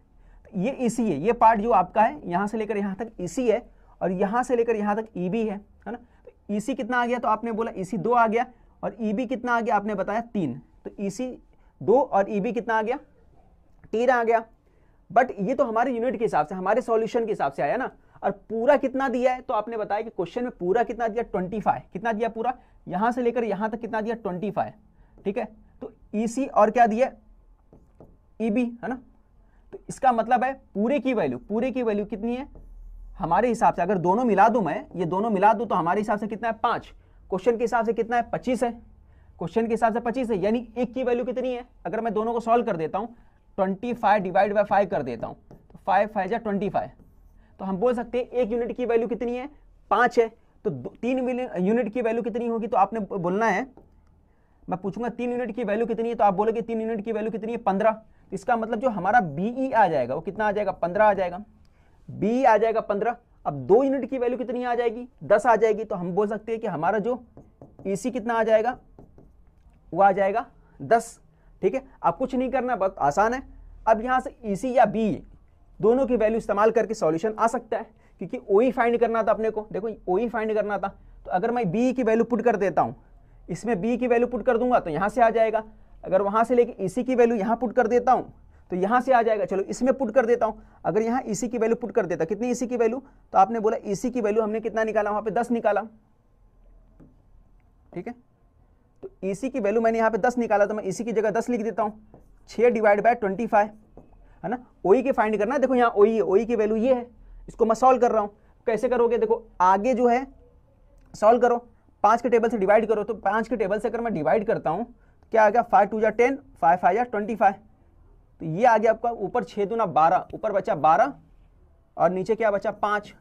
ये EC है, ये पार्ट जो आपका है यहाँ से लेकर यहाँ तक EC है, और यहाँ से लेकर यहाँ तक EB है ना। तो EC कितना आ गया, तो आपने बोला EC 2 आ गया, और EB कितना आ गया, आपने बताया 3। तो EC 2 और EB कितना आ गया, 3 आ गया। बट ये तो हमारे यूनिट के हिसाब से, हमारे सॉल्यूशन के हिसाब से आया ना। और पूरा कितना दिया है, तो आपने बताया कि क्वेश्चन में पूरा कितना दिया 25, कितना दिया पूरा, यहां से लेकर यहां तक कितना दिया 25, ठीक है। तो ईसी और क्या दिया ईबी, है ना। तो इसका मतलब है पूरे की वैल्यू कितनी है हमारे हिसाब से, अगर दोनों मिला दूं, मैं ये दोनों मिला दूं तो हमारे हिसाब से कितना है 5, क्वेश्चन के हिसाब से कितना है 25 है, क्वेश्चन के हिसाब से 25 है, यानी एक की वैल्यू कितनी है, अगर मैं दोनों को सॉल्व कर देता हूं 25 डिवाइड बाय 5 कर देता हूं तो 5 5 जा 25, तो हम बोल सकते हैं एक यूनिट की वैल्यू कितनी है 5 है, तो 3 यूनिट की वैल्यू कितनी होगी, तो आपने बोलना है, मैं पूछूंगा 3 यूनिट की वैल्यू कितनी है, तो आप बोलोगे 3 यूनिट की वैल्यू कितनी है 15, इसका मतलब जो हमारा बीई आ जाएगा वो कितना आ जाएगा 15 आ जाएगा, बीई आ जाएगा 15। अब 2 यूनिट की वैल्यू कितनी आ जाएगी 10 आ जाएगी, तो हम बोल सकते हैं कि हमारा जो ईसी कितना आ जाएगा वो आ जाएगा 10, ठीक है। अब कुछ नहीं करना, बहुत आसान है। अब यहां से ईसी या बी दोनों की वैल्यू इस्तेमाल करके सॉल्यूशन आ सकता है, क्योंकि ओई फाइंड करना था अपने को, देखो ओई फाइंड करना था, तो अगर मैं बी की वैल्यू पुट कर देता हूं, इसमें बी की वैल्यू पुट कर दूंगा तो यहां से आ जाएगा, अगर वहां से लेके ईसी की वैल्यू यहां पुट कर देता हूं तो यहां से आ जाएगा, चलो इसमें पुट कर देता हूं, अगर यहां ईसी की वैल्यू पुट कर देता, कितनी ईसी की वैल्यू, तो आपने बोला ईसी की वैल्यू हमने कितना निकाला, वहां पे 10 निकाला, ठीक है। तो ईसी की वैल्यू मैंने यहां पे 10 निकाला, तो मैं ईसी की जगह 10 लिख देता हूं, 6 डिवाइड बाय 25, है ना। ओई के फाइंड करना है, देखो यहाँ ओई है, ओई की वैल्यू ये है, इसको मैं सॉल्व कर रहा हूं, कैसे करोगे, देखो आगे जो है सॉल्व करो, 5 के टेबल से डिवाइड करो, तो 5 के टेबल से अगर मैं डिवाइड करता हूं क्या आ गया 5 2 जा 10, 5 5 जा 25, तो ये आ गया आपका, ऊपर 6 दूना 12, ऊपर बचा 12 और नीचे क्या बचा 5,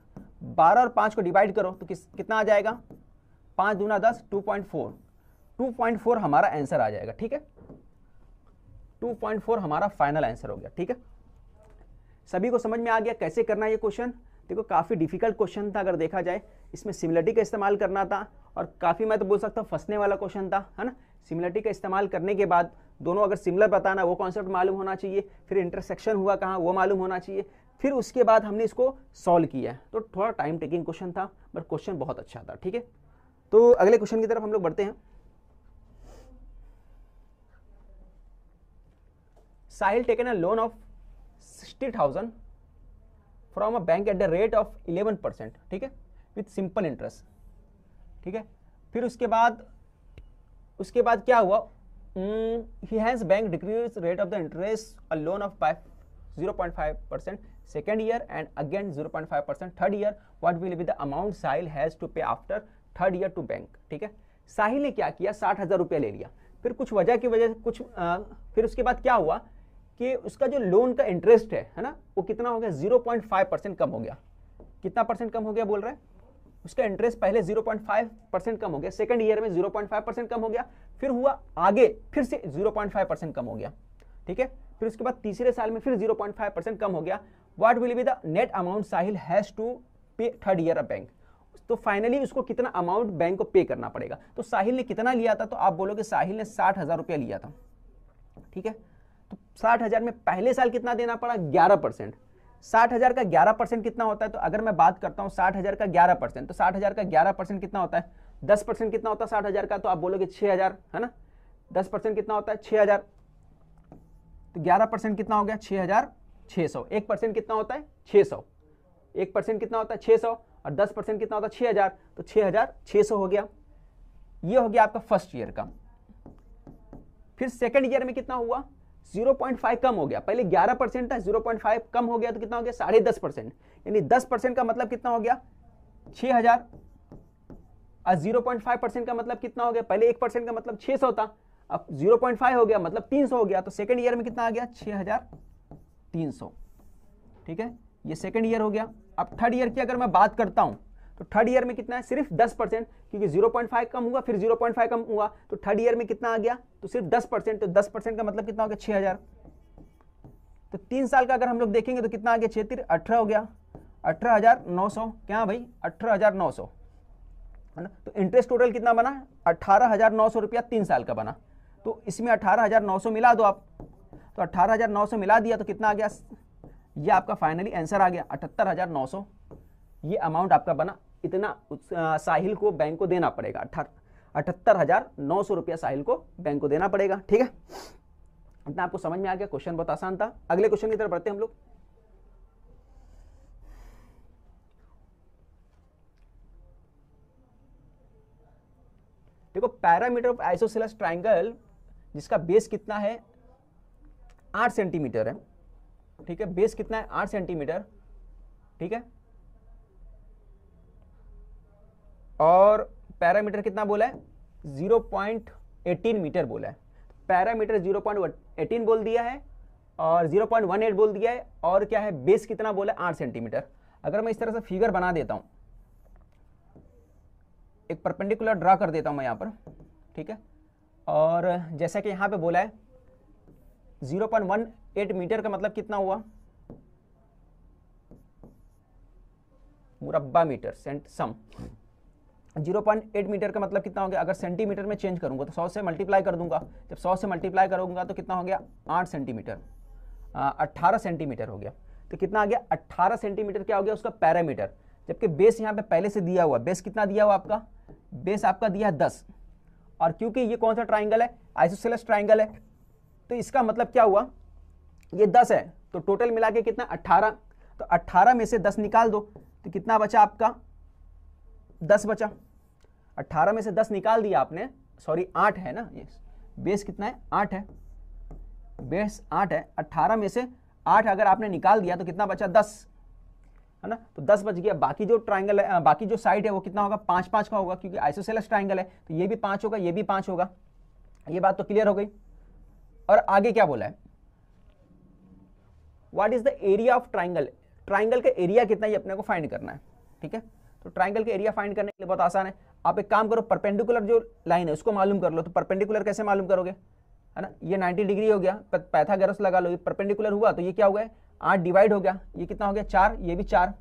12 और 5 को डिवाइड करो तो कितना आ जाएगा 5 दूना 10, 2.4 हमारा आंसर आ जाएगा, ठीक है। 2.4 हमारा फाइनल आंसर हो गया, ठीक है। सभी को समझ में आ गया कैसे करना ये क्वेश्चन। देखो काफी डिफिकल्ट क्वेश्चन था, अगर देखा जाए इसमें सिमिलरिटी का इस्तेमाल करना था, और काफी मैं तो बोल सकता हूँ फंसने वाला क्वेश्चन था, है ना। सिमिलरिटी का इस्तेमाल करने के बाद दोनों अगर सिमिलर बताना वो कॉन्सेप्ट मालूम होना चाहिए, फिर इंटरसेक्शन हुआ कहाँ वो मालूम होना चाहिए, फिर उसके बाद हमने इसको सॉल्व किया, तो थोड़ा टाइम टेकिंग क्वेश्चन था, बट क्वेश्चन बहुत अच्छा था, ठीक है। तो अगले क्वेश्चन की तरफ हम लोग बढ़ते हैं। Sahil taken a loan of 60,000 from a bank at the rate of 11%, ठीक है, विथ सिंपल इंटरेस्ट, ठीक है। फिर उसके बाद क्या हुआ, he has bank decrease rate of the interest a loan of 0.5% second year and again 0.5% third year, what will be the amount Sahil has to pay after third year to bank, ठीक है। साहिल ने क्या किया 60,000 रुपया ले लिया, फिर कुछ वजह की वजह कुछ फिर उसके बाद क्या हुआ कि उसका जो लोन का इंटरेस्ट है ना, वो कितना हो गया 0.5% कम हो गया, कितना परसेंट कम हो गया बोल रहे हैं, उसका इंटरेस्ट पहले 0.5% कम हो गया, सेकंड ईयर में 0.5% कम हो गया, फिर हुआ आगे फिर से 0.5% कम हो गया, ठीक है। फिर उसके बाद तीसरे साल में फिर 0.5% कम हो गया, what will be the net amount Sahil has to pay third year of bank, तो फाइनली उसको कितना अमाउंट बैंक को पे करना पड़ेगा। तो साहिल ने कितना लिया था, तो आप बोलोगे साहिल ने 60,000 रुपया लिया था, ठीक है। तो 60,000 में पहले साल कितना देना पड़ा 11%, 60,000 का 11% कितना होता है, तो अगर मैं बात करता हूं 60,000 का 11%, तो 60,000 का 11% कितना होता है, 10% कितना होता है 60,000 का, तो आप बोलोगे 6,000, है ना। 10% कितना होता है 6,000, तो 11% कितना हो गया 6,600, 1% कितना होता है 600, 1% कितना होता है 600 और 10% कितना होता है 6,000, तो 6,600 हो गया। ये हो गया आपका फर्स्ट ईयर का। फिर सेकंड ईयर में कितना हुआ 0.5 कम हो गया, पहले 11% था, 0.5 कम हो गया तो कितना हो गया 10.5%, यानी 10% का मतलब कितना हो गया 6,000, और 0.5% का मतलब कितना हो गया, पहले 1% का मतलब 600 था, अब 0.5 हो गया मतलब 300 हो गया, तो सेकंड ईयर में कितना आ गया 6,300, ठीक है। ये सेकंड ईयर हो गया। अब थर्ड ईयर की अगर मैं बात करता हूं तो थर्ड ईयर में कितना है सिर्फ 10%, क्योंकि 0.5 कम हुआ फिर 0.5 कम हुआ, तो थर्ड ईयर में कितना आ गया तो सिर्फ 10%, तो 10% का मतलब कितना हो गया 6,000। तो 3 साल का अगर हम लोग देखेंगे तो कितना आ गया 6 18 हो गया 18,900, क्या भाई 18,900, है ना। तो इंटरेस्ट टोटल कितना बना 18,900 रुपया 3 साल का बना, तो इसमें 18,900 मिला दो आप, तो 18,900 मिला दिया तो कितना आ गया, ये आपका फाइनली आंसर आ गया 78,900, ये अमाउंट आपका बना। इतना साहिल को बैंक को देना पड़ेगा, 78,900 रुपया साहिल को बैंक को देना पड़ेगा, ठीक है। इतना आपको समझ में आ गया, क्वेश्चन बहुत आसान था। अगले क्वेश्चन की तरफ बढ़ते हैं हम लोग। देखो पैरामीटर ऑफ आइसोसेलेस ट्राइंगल जिसका बेस कितना है 8 सेंटीमीटर है, ठीक है, बेस कितना है 8 सेंटीमीटर, ठीक है, और पैरामीटर कितना बोला है 0.18 मीटर बोला है। पैरामीटर 0.18 बोल दिया है और 0.18 बोल दिया है, और क्या है बेस कितना बोला है 8 सेंटीमीटर। अगर मैं इस तरह से फिगर बना देता हूं, एक परपेंडिकुलर ड्रा कर देता हूं मैं यहां पर, ठीक है, और जैसा कि यहां पे बोला है 0.18 मीटर का मतलब कितना हुआ मुरब्बा मीटर सम। 0.8 मीटर का मतलब कितना हो गया, अगर सेंटीमीटर में चेंज करूंगा तो 100 से मल्टीप्लाई कर दूंगा, जब 100 से मल्टीप्लाई करूंगा तो कितना हो गया 8 सेंटीमीटर, 18 सेंटीमीटर हो गया। तो कितना आ गया 18 सेंटीमीटर क्या हो गया उसका पैरामीटर, जबकि बेस यहाँ पे पहले से दिया हुआ, बेस कितना दिया हुआ आपका, बेस आपका दिया है 10, और क्योंकि ये कौन सा ट्राइंगल है आइसोसेलेस ट्राइंगल है, तो इसका मतलब क्या हुआ ये 10 है, तो टोटल मिला के कितना 18, तो 18 में से 10 निकाल दो तो कितना बचा आपका 10 बचा। 18 में से 10 निकाल दिया आपने, सॉरी 8 है ना, ये बेस कितना है 8 है, बेस 8 है, 18 में से 8 अगर आपने निकाल दिया तो कितना बचा 10 है ना, तो 10 बच गया। बाकी जो ट्राइंगल है, बाकी जो साइड है वो कितना होगा 5-5 का होगा, क्योंकि आइसोसेलेस ट्राइंगल है तो ये भी 5 होगा, ये भी 5 होगा। ये बात तो क्लियर हो गई। और आगे क्या बोला है, what is the area of triangle, triangle का एरिया कितना ये अपने को फाइंड करना है, ठीक है। तो ट्राइंगल का एरिया फाइंड करने के लिए बहुत आसान है, आप एक काम करो परपेंडिकुलर जो लाइन है उसको मालूम कर लो। तो परपेंडिकुलर कैसे मालूम करोगे, है ना, ये 90 डिग्री हो गया, पाइथागोरस लगा लो, ये परपेंडिकुलर हुआ तो ये क्या हो गया 8 डिवाइड हो गया, ये कितना हो गया 4, ये भी 4,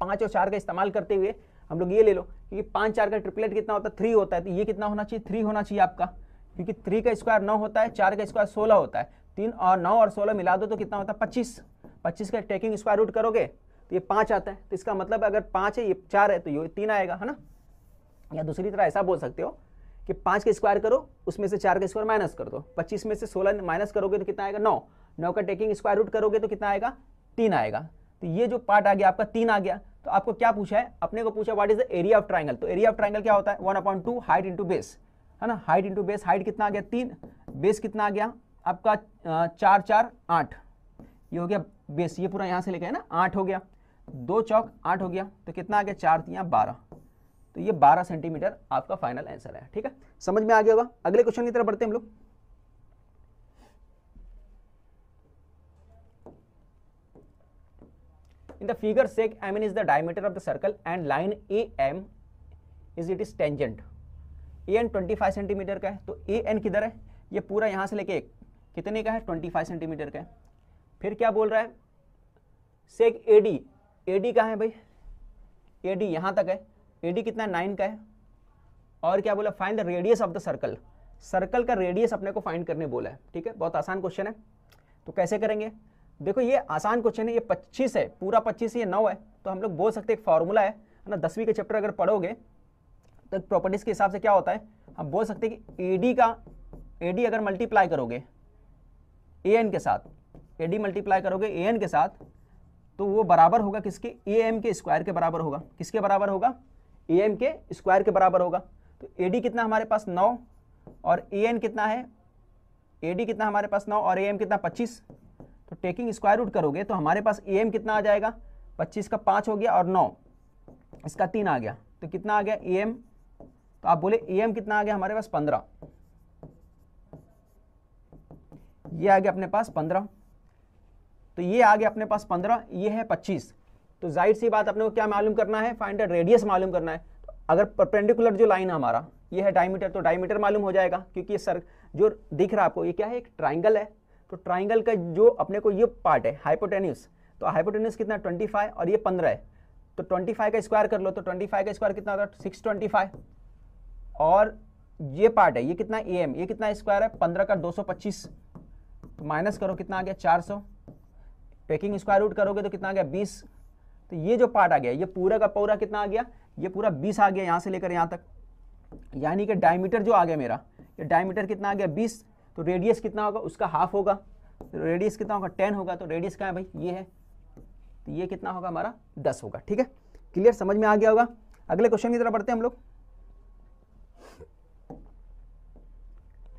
5 और 4 का इस्तेमाल करते हुए हम लोग ये ले लो, क्योंकि 5 4 का ट्रिपलेट कितना होता है 3 होता है, तो ये कितना होना चाहिए 3 होना चाहिए आपका, क्योंकि 3 का स्क्वायर 9 होता है, 4 का स्क्वायर 16 होता है, 3 और 9 और 16 मिला दो तो कितना होता है 25, 25 का टेकिंग स्क्वायर रूट करोगे तो ये 5 आता है। तो इसका मतलब अगर 5 है ये 4 है तो ये 3 आएगा, है ना। या दूसरी तरह ऐसा बोल सकते हो कि 5 का स्क्वायर करो उसमें से 4 का स्क्वायर माइनस कर दो, 25 में से 16 माइनस करोगे तो कितना आएगा 9, 9 का टेकिंग स्क्वायर रूट करोगे तो कितना आएगा 3 आएगा। तो ये जो पार्ट आ गया आपका 3 आ गया। तो आपको क्या पूछा है, अपने को पूछा what is the area of triangle. तो एरिया ऑफ ट्राइंगल क्या होता है 1/2 हाइट इंटू बेस, है ना, हाइट इंटू बेस। हाइट कितना आ गया 3, बेस कितना आ गया आपका 4 4 8, ये हो गया बेस, ये पूरा यहाँ से लेके है ना 8 हो गया, 2 चौक 8 हो गया, तो कितना आ गया 4 3 12, तो ये 12 सेंटीमीटर आपका फाइनल आंसर है, ठीक है। समझ में आ गया होगा। अगले क्वेश्चन की तरफ बढ़ते हैं हम लोग। In the figure sec mn is the diameter of the circle and line AM is it is tangent. AN 25 centimetre का है, तो AN किधर है, ये पूरा यहाँ से लेके कितने का है 25 सेंटीमीटर का है। फिर क्या बोल रहा है सेक AD, AD कहाँ है भाई, AD यहाँ तक है, AD कितना 9 का है। और क्या बोला find the radius of the circle, circle का रेडियस अपने को फाइंड करने बोला है, ठीक है। बहुत आसान क्वेश्चन है, तो कैसे करेंगे, देखो ये आसान क्वेश्चन है, ये 25 है, पूरा 25 ये 9 है, तो हम लोग बोल सकते हैं एक फॉर्मूला है ना, 10वीं के चैप्टर अगर पढ़ोगे तो प्रॉपर्टीज के हिसाब से क्या होता है, हम बोल सकते हैं कि AD अगर मल्टीप्लाई करोगे AN के साथ, AD मल्टीप्लाई करोगे AN के साथ, तो वो बराबर होगा किसके, AM के स्क्वायर के बराबर होगा। किसके बराबर होगा, AM के स्क्वायर के बराबर होगा। तो AD कितना हमारे पास 9 और AN कितना है, AD कितना हमारे पास 9 और AM कितना 25, तो टेकिंग स्क्वायर रूट करोगे तो हमारे पास AM कितना आ जाएगा 25 का 5 हो गया और 9 इसका 3 आ गया, तो कितना आ गया AM, तो आप बोले AM कितना आ गया हमारे पास 15, ये आ गया अपने पास 15, तो ये आ गया अपने पास 15, ये है 25। तो जाहिर सी बात अपने को क्या मालूम करना है, फाइंड द रेडियस मालूम करना है। तो अगर परपेंडिकुलर जो लाइन है हमारा ये है डायमीटर, तो डायमीटर मालूम हो जाएगा, क्योंकि ये सर जो दिख रहा है आपको ये क्या है एक ट्राइंगल है, तो ट्राइंगल का जो अपने को ये पार्ट है हाइपोटेन्यूस, तो हाइपोटेन्यूस कितना 25 और ये 15 है, तो 25 का स्क्वायर कर लो, तो 25 का स्क्वायर कितना होता है 625, और ये पार्ट है ये कितना AM, ये कितना स्क्वायर है 15 का 225, तो माइनस करो कितना आ गया 400, टेकिंग स्क्वायर रूट करोगे तो कितना आ गया 20, तो ये जो पार्ट आ गया ये पूरा का पूरा कितना आ गया, ये पूरा 20 आ गया यहाँ से लेकर यहाँ तक, यानी कि डायमीटर जो आ गया मेरा, ये डायमीटर कितना आ गया 20, तो रेडियस कितना होगा उसका हाफ होगा, तो रेडियस कितना होगा 10 होगा, तो रेडियस क्या है भाई ये है, तो ये कितना होगा हमारा 10 होगा, ठीक है। क्लियर, समझ में आ गया होगा। अगले क्वेश्चन की तरफ बढ़ते हैं हम लोग।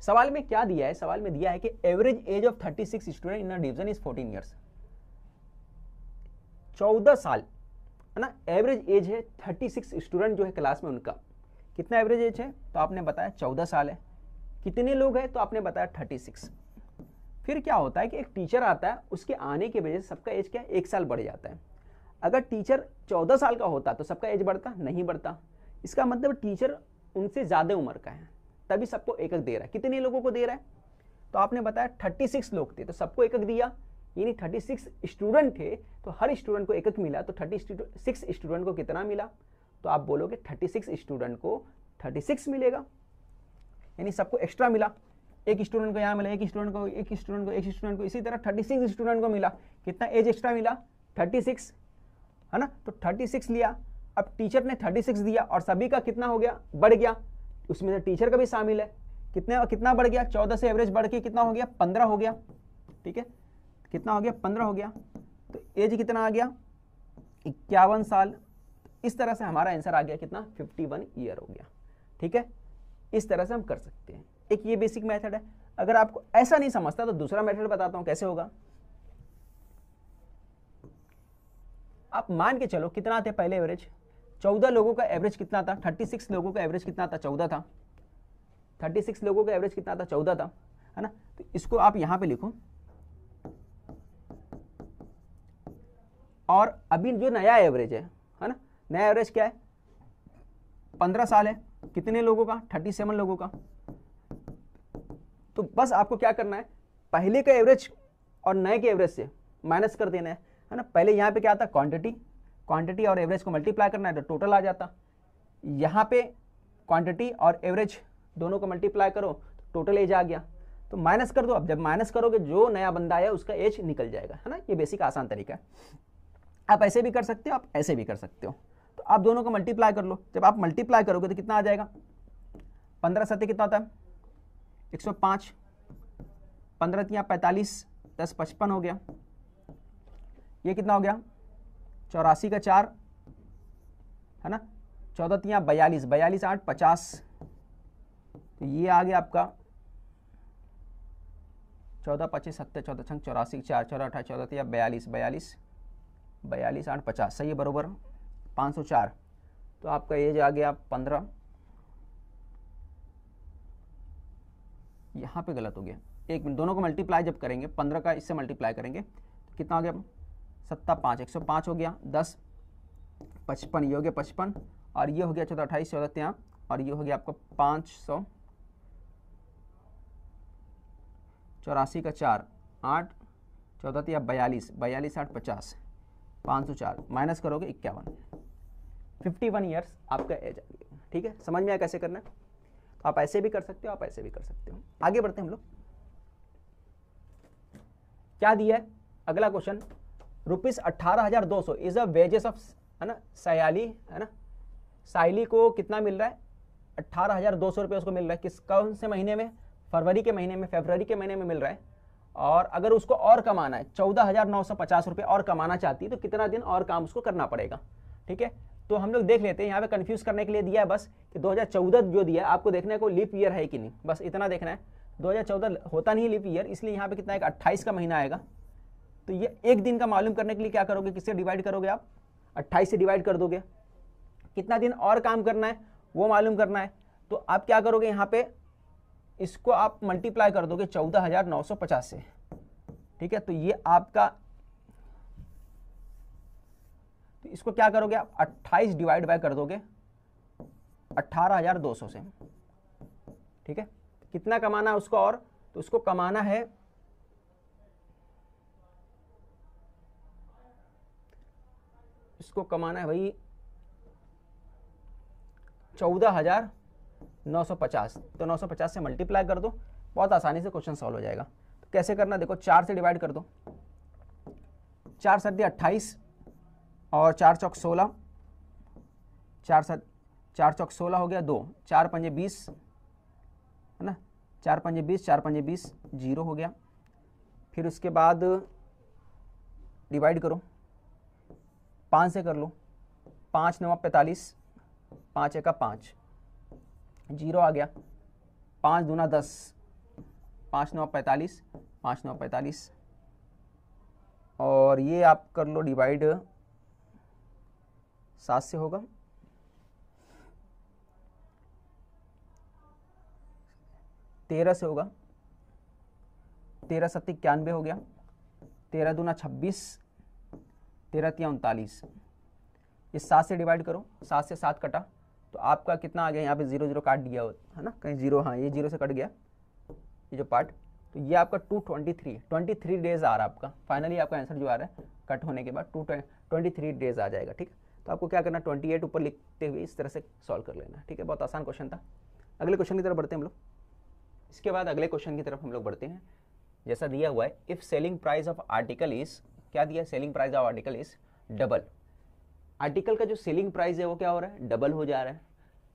सवाल में क्या दिया है, सवाल में दिया है कि average age of 36 student in a division is 14 years. 14 साल है ना एवरेज एज है 36 स्टूडेंट जो है क्लास में, उनका कितना एवरेज एज है, तो आपने बताया 14 साल है। कितने लोग हैं, तो आपने बताया 36। फिर क्या होता है कि एक टीचर आता है, उसके आने की वजह से सबका एज क्या है, 1 साल बढ़ जाता है। अगर टीचर 14 साल का होता तो सबका एज बढ़ता, नहीं बढ़ता। इसका मतलब टीचर उनसे ज़्यादा उम्र का है, तभी सबको एकक दे रहा है। कितने लोगों को दे रहा है, तो आपने बताया 36 लोग थे तो सबको एकक दिया, यानी 36 स्टूडेंट थे तो हर स्टूडेंट को एकक मिला, तो 36 स्टूडेंट को कितना मिला, तो आप बोलोगे 36 स्टूडेंट को 36 मिलेगा, यानी सबको एक्स्ट्रा मिला। एक स्टूडेंट को यहाँ मिला, एक स्टूडेंट को, एक स्टूडेंट को, एक स्टूडेंट को, इसी तरह 36 स्टूडेंट को मिला। कितना एज एक्स्ट्रा मिला, 36 है ना, तो 36 लिया। अब टीचर ने 36 दिया और सभी का कितना हो गया, बढ़ गया, उसमें से टीचर का भी शामिल है। कितना बढ़ गया, 14 से एवरेज बढ़ के कितना हो गया, 15 हो गया। ठीक है, कितना हो गया, 15 हो गया। तो एज कितना आ गया, 51 साल। इस तरह से हमारा आंसर आ गया कितना, 51 ईयर हो गया। ठीक है, इस तरह से हम कर सकते हैं। एक ये बेसिक मेथड है। अगर आपको ऐसा नहीं समझता तो दूसरा मेथड बताता हूं कैसे होगा। आप मान के चलो कितना थे पहले एवरेज, 14 लोगों का एवरेज कितना था, 36 लोगों का एवरेज कितना था, 14 था। 36 लोगों का एवरेज कितना था, 14 था, है ना। तो इसको आप यहां पे लिखो, और अभी जो नया एवरेज है ना, नया एवरेज क्या है, 15 साल है। कितने लोगों का, 37 लोगों का। तो बस आपको क्या करना है, पहले का एवरेज और नए के एवरेज से माइनस कर देना है ना। पहले यहाँ पे क्या था, क्वांटिटी और एवरेज को मल्टीप्लाई करना है तो टोटल आ जाता। यहाँ पे क्वांटिटी और एवरेज दोनों को मल्टीप्लाई करो तो टोटल एज आ गया। तो माइनस कर दो। अब जब माइनस करोगे जो नया बंदा आया उसका एज निकल जाएगा, है ना। ये बेसिक आसान तरीका है। आप ऐसे भी कर सकते हो, आप ऐसे भी कर सकते हो। तो आप दोनों को मल्टीप्लाई कर लो। जब आप मल्टीप्लाई करोगे तो कितना आ जाएगा, 15 सत्ते कितना होता है, 105, 15 तियाँ 45, 10 55 हो गया। ये कितना हो गया, 84 का 4 है ना, 14 तियाँ 42, 42 8 50। तो ये आ गया आपका 14 25 70 14 छंग 84 4 14 18 14 तियाँ 42, 42 42 8 50, सही है, बरोबर 504। तो आपका एज आ गया 15। यहाँ पे गलत हो गया, एक मिनट, दोनों को मल्टीप्लाई जब करेंगे 15 का इससे मल्टीप्लाई करेंगे तो कितना हो गया, 75, 105 हो गया, 10 55, ये हो गया 55, और ये हो गया 14 28 14 ત્યાં, और ये हो गया आपका 500, 84 का 4 8 14 ત્યાં 42, 42 8 50, 504 माइनस करोगे 51, 51 ईयर्स आपका एज आ गया। ठीक है, समझ में आया कैसे करना है। तो आप ऐसे भी कर सकते हो, आप ऐसे भी कर सकते हो। आगे बढ़ते हैं हम लोग। क्या दिया है अगला question, ₹18,200 is a wages of, है ना, सयाली, है ना, साइली को कितना मिल रहा है, 18,200 रुपये उसको मिल रहा है। किस कौन से महीने में, फरवरी के महीने में, फरवरी के महीने में मिल रहा है। और अगर उसको और कमाना है, 14,950 रुपये और कमाना चाहती है तो कितना दिन और काम उसको करना पड़ेगा। ठीक है, तो हम लोग देख लेते हैं। यहाँ पे कंफ्यूज करने के लिए दिया है बस कि 2014 जो दिया है आपको देखना है कोई लीप ईयर है कि नहीं, बस इतना देखना है। 2014 होता नहीं लीप ईयर, इसलिए यहाँ पे कितना है, 28 का महीना आएगा। तो ये एक दिन का मालूम करने के लिए क्या करोगे, किससे डिवाइड करोगे आप, 28 से डिवाइड कर दोगे। कितना दिन और काम करना है वो मालूम करना है, तो आप क्या करोगे, यहाँ पे इसको आप मल्टीप्लाई कर दोगे 14,950 से। ठीक है, तो ये आपका, तो इसको क्या करोगे आप, 28 डिवाइड बाय कर दोगे 18,200 से। ठीक है, कितना कमाना है उसको और, तो उसको कमाना है, इसको कमाना है भाई 14,950। तो 950 से मल्टीप्लाई कर दो, बहुत आसानी से क्वेश्चन सॉल्व हो जाएगा। तो कैसे करना, देखो 4 से डिवाइड कर दो, 4 7 28 और 4 चौक 16, 4 चौक 16 हो गया, 2 4 पंजे 20, है ना, 4 पंजे 20, 4 पंजे 20, 0 हो गया। फिर उसके बाद डिवाइड करो, 5 से कर लो, 5 9 45, 5 1 5, 0 आ गया, 5 दूना 10, 5 9 45, 5 9 45, और ये आप कर लो डिवाइड 7 से होगा, 13 से होगा, 13 7 91 हो गया, 13 दूना 26, 13 3 39, ये 7 से डिवाइड करो, 7 से 7 कटा तो आपका कितना आ गया, यहाँ पे 0 0 काट दिया है ना, कहीं 0, हाँ ये 0 से कट गया ये जो पार्ट, तो ये आपका 23 डेज आ रहा है आपका, फाइनली आपका आंसर जो आ रहा है कट होने के बाद 23 डेज आ जाएगा। ठीक, तो आपको क्या करना, 28 ऊपर लिखते हुए इस तरह से सॉल्व कर लेना। ठीक है, बहुत आसान क्वेश्चन था। अगले क्वेश्चन की तरफ बढ़ते हैं हम लोग। इसके बाद अगले क्वेश्चन की तरफ हम लोग बढ़ते हैं। जैसा दिया हुआ है, if selling price of article is, क्या दिया, selling price of article is double. Article का जो सेलिंग प्राइस है वो क्या हो रहा है, डबल हो जा रहा है,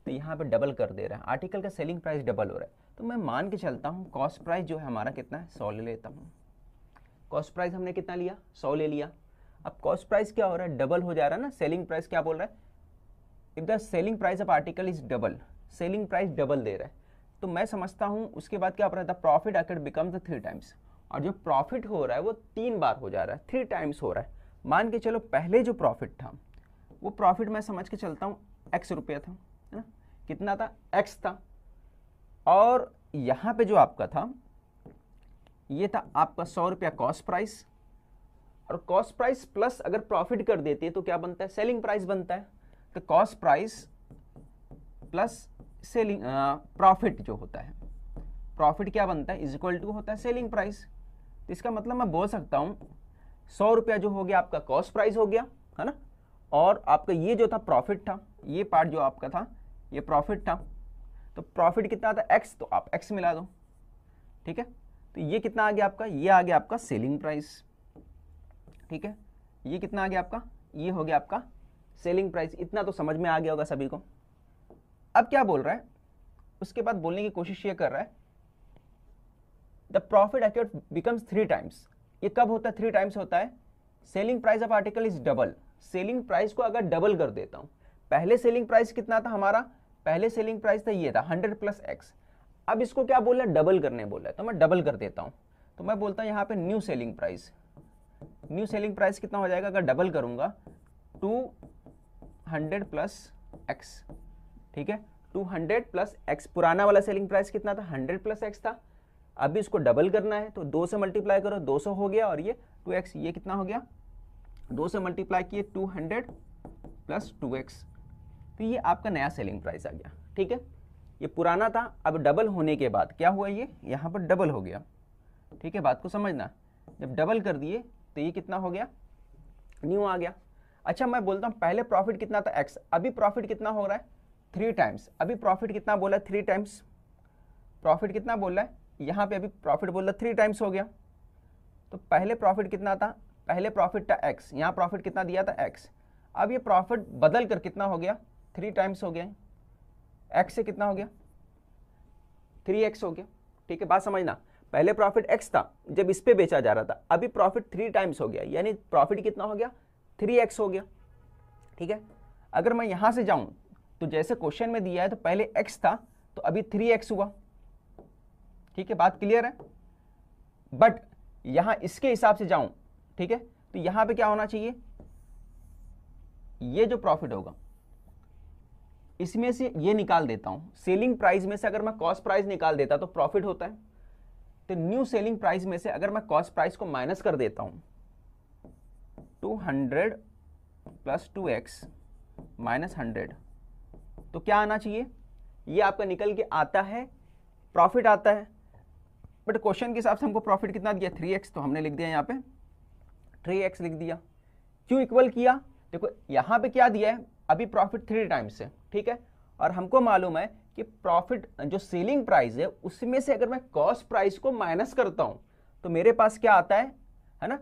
तो यहाँ पे डबल कर दे रहा है, आर्टिकल का सेलिंग प्राइस डबल हो रहा है, तो मैं मान के चलता हूँ कॉस्ट प्राइस जो है हमारा कितना है, 100 ले लेता हूँ। कॉस्ट प्राइस हमने कितना लिया, 100 ले लिया। अब कॉस्ट प्राइस क्या हो रहा है, डबल हो जा रहा है ना, सेलिंग प्राइस क्या बोल रहा है, if the selling price of article is double, selling price double दे रहा है, तो मैं समझता हूँ उसके बाद क्या हो रहा है, the profit occur becomes 3 times, और जो प्रॉफिट हो रहा है वो 3 बार हो जा रहा है, 3 टाइम्स हो रहा है। मान के चलो पहले जो प्रॉफिट था वो प्रॉफिट मैं समझ के चलता हूँ x रुपया था, है ना, कितना था, x था, और यहाँ पे जो आपका था ये था आपका 100 रुपया कॉस्ट प्राइस, और कॉस्ट प्राइस प्लस अगर प्रॉफिट कर देते हैं तो क्या बनता है, सेलिंग प्राइस बनता है। तो cost price plus selling profit जो होता है, प्रॉफिट क्या बनता है, इज इक्वल टू होता है सेलिंग प्राइस। तो इसका मतलब मैं बोल सकता हूँ 100 रुपया जो हो गया आपका कॉस्ट प्राइस हो गया, है ना, और आपका ये जो था प्रॉफिट था, ये पार्ट जो आपका था ये प्रॉफिट था, तो प्रॉफिट कितना था, x, तो आप x मिला दो। ठीक है, तो ये कितना आ गया आपका, ये आ गया आपका सेलिंग प्राइस। ठीक है, ये कितना आ गया आपका, ये हो गया आपका सेलिंग प्राइस। इतना तो समझ में आ गया होगा सभी को। अब क्या बोल रहा है, उसके बाद बोलने की कोशिश ये कर रहा है, the profit accrued becomes 3 times. ये कब होता है, 3 टाइम्स होता है, selling price of article is double. Selling price को अगर डबल कर देता हूं, पहले सेलिंग प्राइस कितना था हमारा, पहले सेलिंग प्राइस था ये था 100 प्लस x, अब इसको क्या बोला, डबल करने बोला है, तो मैं डबल कर देता हूं, तो मैं बोलता हूं यहाँ पे new selling price. New selling price कितना हो जाएगा, अगर डबल करूंगा 200 प्लस x। ठीक है, 200 प्लस x, पुराना वाला सेलिंग प्राइस कितना था, 100 प्लस x था, अभी इसको डबल करना है तो 2 से मल्टीप्लाई करो, 200 हो गया, और ये 2x, ये कितना हो गया, 2 से मल्टीप्लाई किए 200 प्लस 2x, तो ये आपका नया सेलिंग प्राइस आ गया। ठीक है, ये पुराना था, अब डबल होने के बाद क्या हुआ, ये यहाँ पर डबल हो गया। ठीक है, बात को समझना, जब डबल कर दिए तो ये कितना हो गया, न्यू आ गया। अच्छा, मैं बोलता हूँ पहले प्रॉफिट कितना था x, अभी प्रॉफिट कितना हो रहा है, 3 टाइम्स। अभी प्रॉफिट कितना बोला है, 3 टाइम्स। प्रॉफिट कितना बोल रहा है, यहाँ पे अभी प्रॉफिट बोल रहा है 3 टाइम्स हो गया। तो पहले प्रॉफिट कितना था, पहले प्रॉफिट था x, यहाँ प्रॉफिट कितना दिया था x, अब ये प्रॉफिट बदल कर कितना हो गया, 3 टाइम्स हो गया, x से कितना हो गया, 3x हो गया। ठीक है, बात समझना, पहले प्रॉफिट x था जब इस पे बेचा जा रहा था, अभी प्रॉफिट 3 टाइम्स हो गया, यानी प्रॉफिट कितना हो गया, 3x हो गया। ठीक है, अगर मैं यहां से जाऊं तो जैसे क्वेश्चन में दिया है तो पहले x था तो अभी 3x हुआ। ठीक है, बात क्लियर है, बट यहां इसके हिसाब से जाऊं, ठीक है, तो यहां पे क्या होना चाहिए, ये जो प्रॉफिट होगा इसमें से ये निकाल देता हूं, सेलिंग प्राइस में से अगर मैं कॉस्ट प्राइस निकाल देता तो प्रॉफिट होता है, तो न्यू सेलिंग प्राइस में से अगर मैं कॉस्ट प्राइस को माइनस कर देता हूं, 200 प्लस 2x माइनस 100, तो क्या आना चाहिए, ये आपका निकल के आता है, प्रॉफिट आता है। बट क्वेश्चन के हिसाब से हमको प्रॉफिट कितना दिया, 3x, तो हमने लिख दिया यहाँ पे 3x लिख दिया। क्यों इक्वल किया, देखो यहाँ पे क्या दिया है, अभी प्रॉफिट 3 टाइम्स है। ठीक है, और हमको मालूम है कि प्रॉफिट जो सेलिंग प्राइस है उसमें से अगर मैं कॉस्ट प्राइस को माइनस करता हूं तो मेरे पास क्या आता है ना,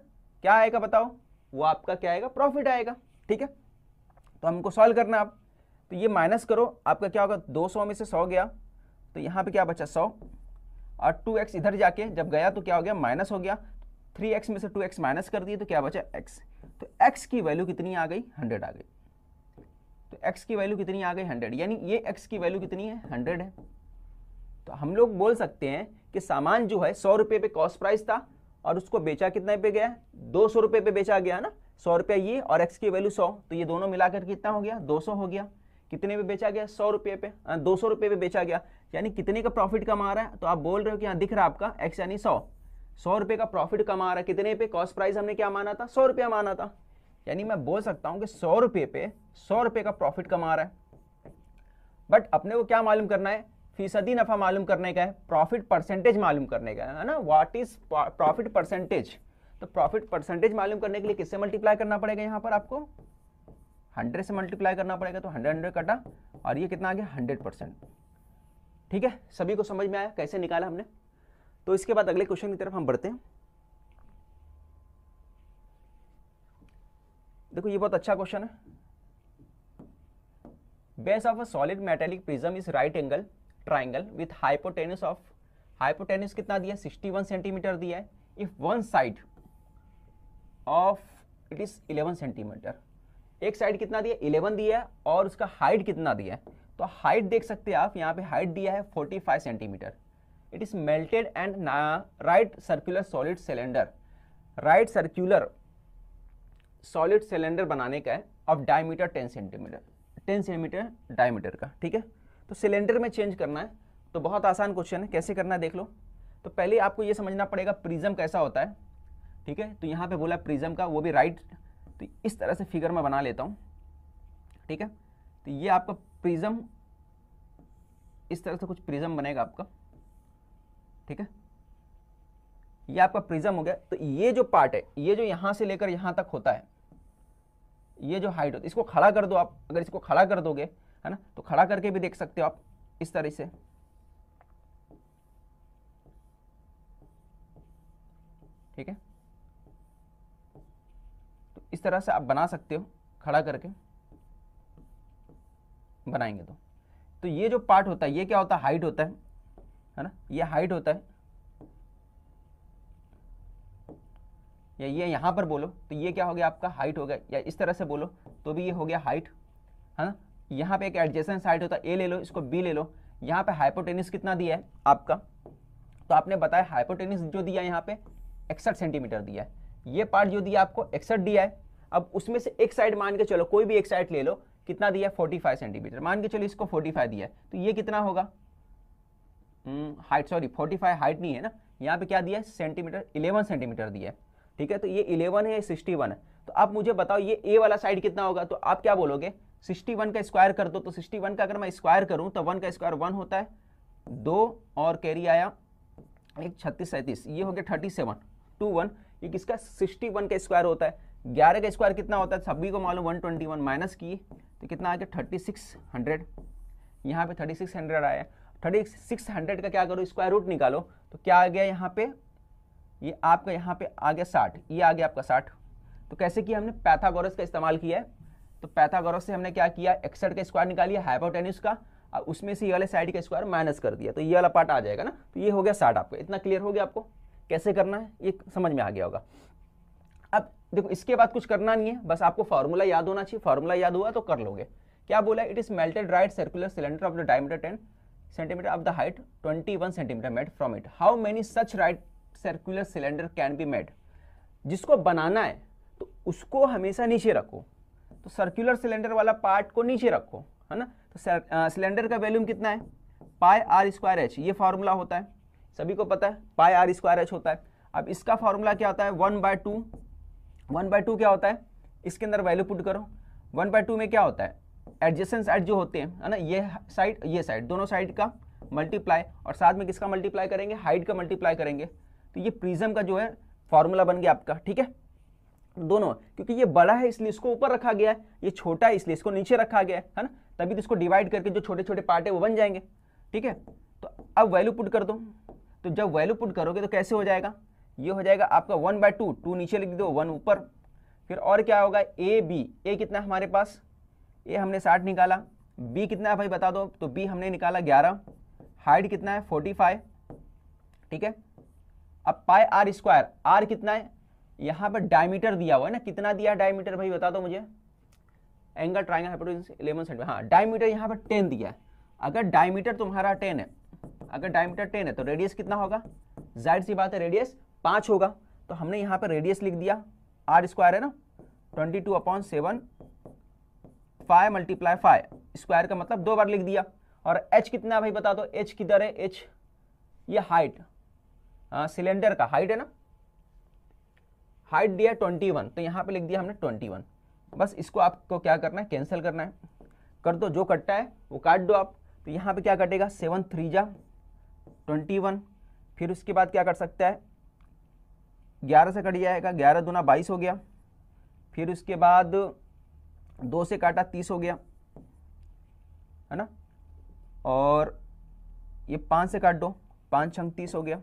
क्या आएगा बताओ, वो आपका क्या आएगा, प्रॉफिट आएगा। ठीक है, तो हमको सॉल्व करना है आप, तो ये माइनस करो, आपका क्या होगा, 200 में से 100 गया तो यहाँ पे क्या बचा 100, और 2x इधर जाके जब गया तो क्या हो गया, माइनस हो गया, 3x में से 2x माइनस कर दिए तो क्या बचा x, तो x की वैल्यू कितनी आ गई, 100 आ गई। तो x की वैल्यू कितनी आ गई, 100, यानी ये x की वैल्यू कितनी है, 100 है। तो हम लोग बोल सकते हैं कि सामान जो है 100 रुपये पे कॉस्ट प्राइस था और उसको बेचा कितने पे गया, 200 रुपये पे बेचा गया ना, 100 रुपये ये और x की वैल्यू 100, तो ये दोनों मिलाकर कितना हो गया, 200 हो गया। कितने पे बेचा गया, 100 रुपये पे, 200 रुपये पे बेचा गया, यानी कितने का प्रॉफिट कमा रहा है। तो आप बोल रहे हो कि यहाँ दिख रहा है आपका x यानी 100 रुपये का प्रॉफिट कमा रहा है। कितने पे, कॉस्ट प्राइस हमने क्या माना था, 100 रुपया माना था, यानी मैं बोल सकता हूँ कि 100 रुपये पे 100 रुपये का प्रॉफिट कमा रहा है। बट अपने को क्या मालूम करना है, फीसदी नफा मालूम करने का है, प्रॉफिट परसेंटेज मालूम करने का है ना, व्हाट इज प्रॉफिट परसेंटेज। तो प्रॉफिट परसेंटेज मालूम करने के लिए किससे मल्टीप्लाई करना पड़ेगा, यहाँ पर आपको 100 से मल्टीप्लाई करना पड़ेगा। तो 100 कटा और ये कितना आ गया, 100%। ठीक है, सभी को समझ में आया कैसे निकाला हमने। तो इसके बाद अगले क्वेश्चन की तरफ हम बढ़ते हैं। देखो ये बहुत अच्छा क्वेश्चन है। Base of a solid metallic prism is right angle triangle with hypotenuse of, hypotenuse कितना दिया, 61 सेंटीमीटर दिया है। If one side of it is 11 centimetre, एक साइड कितना दिया, 11 दिया है, और उसका हाइट कितना दिया है, तो हाइट देख सकते हैं आप, यहाँ पे हाइट दिया है 45 centimetre. It is melted and right circular solid cylinder, right circular solid cylinder बनाने का है of diameter 10 centimetre, 10 centimetre diameter का। ठीक है, तो सिलेंडर में चेंज करना है, तो बहुत आसान क्वेश्चन है, कैसे करना है देख लो। तो पहले आपको ये समझना पड़ेगा प्रिज्म कैसा होता है। ठीक है, तो यहाँ पे बोला प्रिज्म का, वो भी राइट, तो इस तरह से फिगर में बना लेता हूँ। ठीक है, तो ये आपका प्रिज्म, इस तरह से कुछ प्रिज्म बनेगा आपका। ठीक है, ये आपका प्रिज्म हो गया। तो ये जो पार्ट है, ये जो यहाँ से लेकर यहाँ तक होता है, ये जो हाइट होती है, इसको खड़ा कर दो आप, अगर इसको खड़ा कर दोगे है ना, तो खड़ा करके भी देख सकते हो आप इस तरह से। ठीक है, तो इस तरह से आप बना सकते हो, खड़ा करके बनाएंगे तो ये जो पार्ट होता है, ये क्या होता है, हाइट होता है ना, ये हाइट होता है, या ये यहां पर बोलो तो ये क्या हो गया आपका, हाइट हो गया, या इस तरह से बोलो तो भी ये हो गया हाइट, है ना। यहाँ पे एक एडजेसेंट साइड होता है, ए ले लो, इसको बी ले लो। यहाँ पे हाइपोटेन्यूज कितना दिया है आपका, तो आपने बताया हाइपोटेन्यूज जो दिया यहाँ पे 61 सेंटीमीटर दिया है, ये पार्ट जो दिया आपको 61 दिया है। अब उसमें से एक साइड मान के चलो, कोई भी एक साइड ले लो, कितना दिया 45 सेंटीमीटर, मान के चलो इसको 45 दिया है, तो ये कितना होगा हाइट, सॉरी 45 हाइट नहीं है ना, यहाँ पे क्या दिया है सेंटीमीटर, 11 सेंटीमीटर दिया है। ठीक है, तो ये 11 है, ये 61 है, तो आप मुझे बताओ ये ए वाला साइड कितना होगा। तो आप क्या बोलोगे, 61 का स्क्वायर कर दो, तो 61 का अगर मैं स्क्वायर करूं तो 1 का स्क्वायर 1 होता है, 2 और कैरी आया एक 36 37, ये हो गया 37 2 1, ये किसका 61 का स्क्वायर होता है। 11 का स्क्वायर कितना होता है, सभी को मालूम 121, माइनस किए तो कितना आ गया 3600, यहाँ पे 3600 आया। 3600 का क्या करो, स्क्वायर रूट निकालो, तो क्या आ गया यहाँ पे, ये आपका यहाँ पे आ गया 60, ये आ गया आपका 60। तो कैसे किया हमने, पैथागोरस का इस्तेमाल किया है। तो पैथागोरस से हमने क्या किया, 61 का स्क्वायर निकालिए हाइपोटेन्यूज का, और उसमें से ये वाले साइड का स्क्वायर माइनस कर दिया, तो ये वाला पार्ट आ जाएगा ना, तो ये हो गया 60 आपका। इतना क्लियर हो गया आपको कैसे करना है, ये समझ में आ गया होगा। अब देखो इसके बाद कुछ करना नहीं है, बस आपको फॉर्मूला याद होना चाहिए, फॉर्मूला याद हुआ तो कर लोगे। क्या बोला, it is melted right circular cylinder of the diameter 10 centimetre of the height 21 centimetre made from it, how many such right circular cylinder can be made. जिसको बनाना है तो उसको हमेशा नीचे रखो, तो सर्कुलर सिलेंडर वाला पार्ट को नीचे रखो, है ना। तो सिलेंडर का वॉल्यूम कितना है, पाई आर स्क्वायर एच, ये फार्मूला होता है, सभी को पता है पाई आर स्क्वायर एच होता है। अब इसका फार्मूला क्या होता है, 1/2, 1/2 क्या होता है, इसके अंदर वैल्यू पुट करो। 1/2 में क्या होता है, एडजेसेंट साइड जो होते हैं, है ना, ये साइड दोनों साइड का मल्टीप्लाई, और साथ में किसका मल्टीप्लाई करेंगे, हाइट का मल्टीप्लाई करेंगे। तो ये प्रिज्म का जो है फॉर्मूला बन गया आपका। ठीक है, दोनों, क्योंकि ये बड़ा है इसलिए इसको ऊपर रखा गया है, ये छोटा है इसलिए इसको नीचे रखा गया है ना, तभी तो इसको डिवाइड करके जो छोटे छोटे पार्ट है वो बन जाएंगे। ठीक है, तो अब वैल्यू पुट कर दो, तो जब वैल्यू पुट करोगे तो कैसे हो जाएगा, ये हो जाएगा आपका 1/2, 2 नीचे लिख दो 1 ऊपर, फिर और क्या होगा ए बी, ए कितना है हमारे पास, ए हमने 60 निकाला, बी कितना है भाई बता दो, तो बी हमने निकाला 11, हाइट कितना है 45। ठीक है, अब पाई आर स्क्वायर, आर कितना है, यहाँ पर डायमीटर दिया हुआ है ना, कितना दिया डायमीटर भाई बता दो मुझे, एंगल ट्रायंगल हाइपोटेन्यूज 11 सेंटीमीटर, हाँ डायमीटर यहाँ पर 10 दिया है। अगर डायमीटर तुम्हारा 10 है अगर डायमीटर 10 है तो रेडियस कितना होगा, जाहिर सी बात है रेडियस 5 होगा। तो हमने यहाँ पे रेडियस लिख दिया, r स्क्वायर है ना, 22/7 5 मल्टीप्लाई 5 स्क्वायर का मतलब 2 बार लिख दिया। और h कितना है भाई बता दो, h किधर है, h ये हाइट, सिलेंडर का हाइट है ना, हाइट दिया 21, तो यहाँ पे लिख दिया हमने 21। बस इसको आपको क्या करना है, कैंसिल करना है, कर दो, जो कटता है वो काट दो आप। तो यहाँ पे क्या कटेगा, 7 3 जा 21, फिर उसके बाद क्या कर सकता है, 11 से कट जाएगा, 11 दूना 22 हो गया, फिर उसके बाद 2 से काटा 30 हो गया, है ना, और ये 5 से काट दो, 5 छंग 30 हो गया,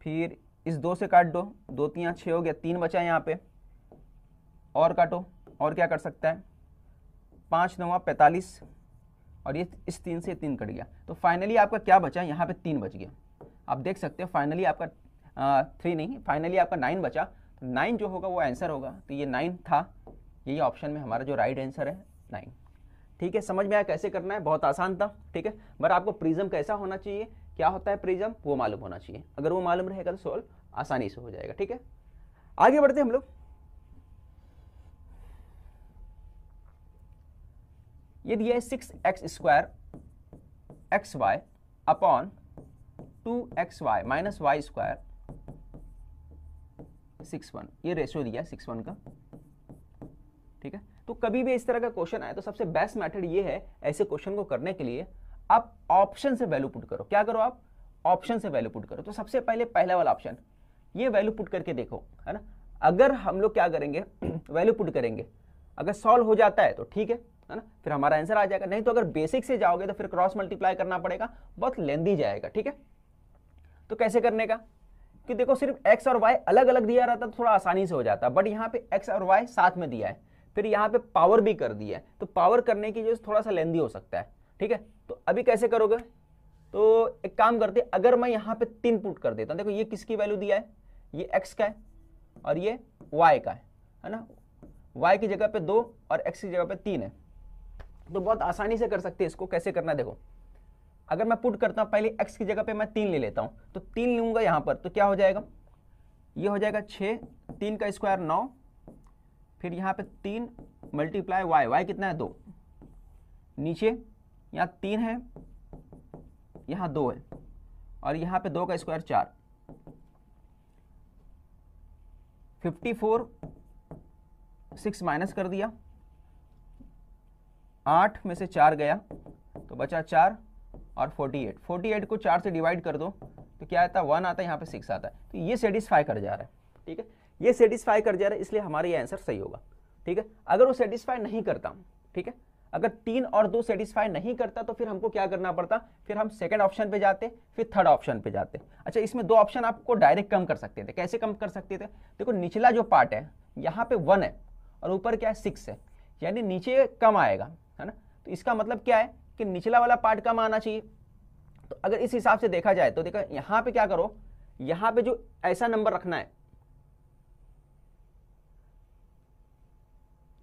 फिर इस 2 से काट दो, 2 3 6 हो गया, 3 बचा यहाँ पे, और काटो, और क्या कर सकता है, 5 9 45, और ये इस 3 से 3 कट गया। तो फाइनली आपका क्या बचा, यहाँ पे 3 बच गया। आप देख सकते हो फाइनली आपका 3 नहीं, फाइनली आपका 9 बचा। तो 9 जो होगा वो आंसर होगा, तो ये 9 था, यही ऑप्शन में हमारा जो राइट आंसर है 9। ठीक है, समझ में आया कैसे करना है, बहुत आसान था। ठीक है, पर आपको प्रिज्म कैसा होना चाहिए, क्या होता है प्रिज्म, वो मालूम होना चाहिए। अगर वो मालूम रहेगा तो सॉल्व आसानी से हो जाएगा। ठीक है, आगे बढ़ते हम लोग। ये दिया है 6x² xy upon 2xy minus y square 6:1, ये रेशियो दिया है 6:1 का। ठीक है, तो कभी भी इस तरह का क्वेश्चन आए तो सबसे बेस्ट मेथड ये है, ऐसे क्वेश्चन को करने के लिए आप ऑप्शन से वैल्यू पुट करो। क्या करो आप, ऑप्शन से वैल्यू पुट करो। तो सबसे पहले पहला वाला ऑप्शन, ये वैल्यू पुट करके देखो, है ना। अगर हम लोग क्या करेंगे, वैल्यू पुट करेंगे, अगर सॉल्व हो जाता है तो ठीक है ना, फिर हमारा आंसर आ जाएगा। नहीं तो अगर बेसिक से जाओगे तो फिर क्रॉस मल्टीप्लाई करना पड़ेगा, बहुत लेंदी जाएगा। ठीक है, तो कैसे करने का, कि देखो सिर्फ x और y अलग अलग दिया रहता तो थोड़ा आसानी से हो जाता, बट यहाँ पे x और y साथ में दिया है, फिर यहाँ पे पावर भी कर दिया है, तो पावर करने की जो थोड़ा सा लेंदी हो सकता है। ठीक है, तो अभी कैसे करोगे, तो एक काम करते, अगर मैं यहाँ पे 3 पुट कर देता हूँ, देखो ये किसकी वैल्यू दिया है, ये x का है और ये y का है ना, y की जगह पे 2 और x की जगह पे 3 है। तो बहुत आसानी से कर सकते हैं इसको। कैसे करना है देखो, अगर मैं पुट करता हूं पहले x की जगह पे मैं 3 ले लेता हूं, तो 3 लूंगा यहां पर, तो क्या हो जाएगा, ये हो जाएगा 6, 3 का स्क्वायर 9, फिर यहां पे 3 मल्टीप्लाई y कितना है 2, नीचे यहां 3 है, यहां 2 है, और यहां पे 2 का स्क्वायर 4, 54, 6 माइनस कर दिया, 8 में से 4 गया तो बचा 4 और 48 को 4 से डिवाइड कर दो तो क्या आता है, 1 आता है, यहाँ पे 6 आता है। तो ये सेटिस्फाई कर जा रहा है। ठीक है, ये सेटिस्फाई कर जा रहा है, इसलिए हमारा ये आंसर सही होगा। ठीक है, अगर वो सेटिस्फाई नहीं करता, ठीक है, अगर 3 और 2 सेटिस्फाई नहीं करता तो फिर हमको क्या करना पड़ता, फिर हम सेकंड ऑप्शन पे जाते, फिर थर्ड ऑप्शन पे जाते। अच्छा, इसमें 2 ऑप्शन आपको डायरेक्ट कम कर सकते थे। कैसे कम कर सकते थे, देखो निचला जो पार्ट है यहाँ पे 1 है और ऊपर क्या है 6 है, यानी नीचे कम आएगा, है ना। तो इसका मतलब क्या है कि निचला वाला पार्ट कम आना चाहिए। तो अगर इस हिसाब से देखा जाए तो देखो यहां पे क्या करो, यहां पे जो ऐसा नंबर रखना है।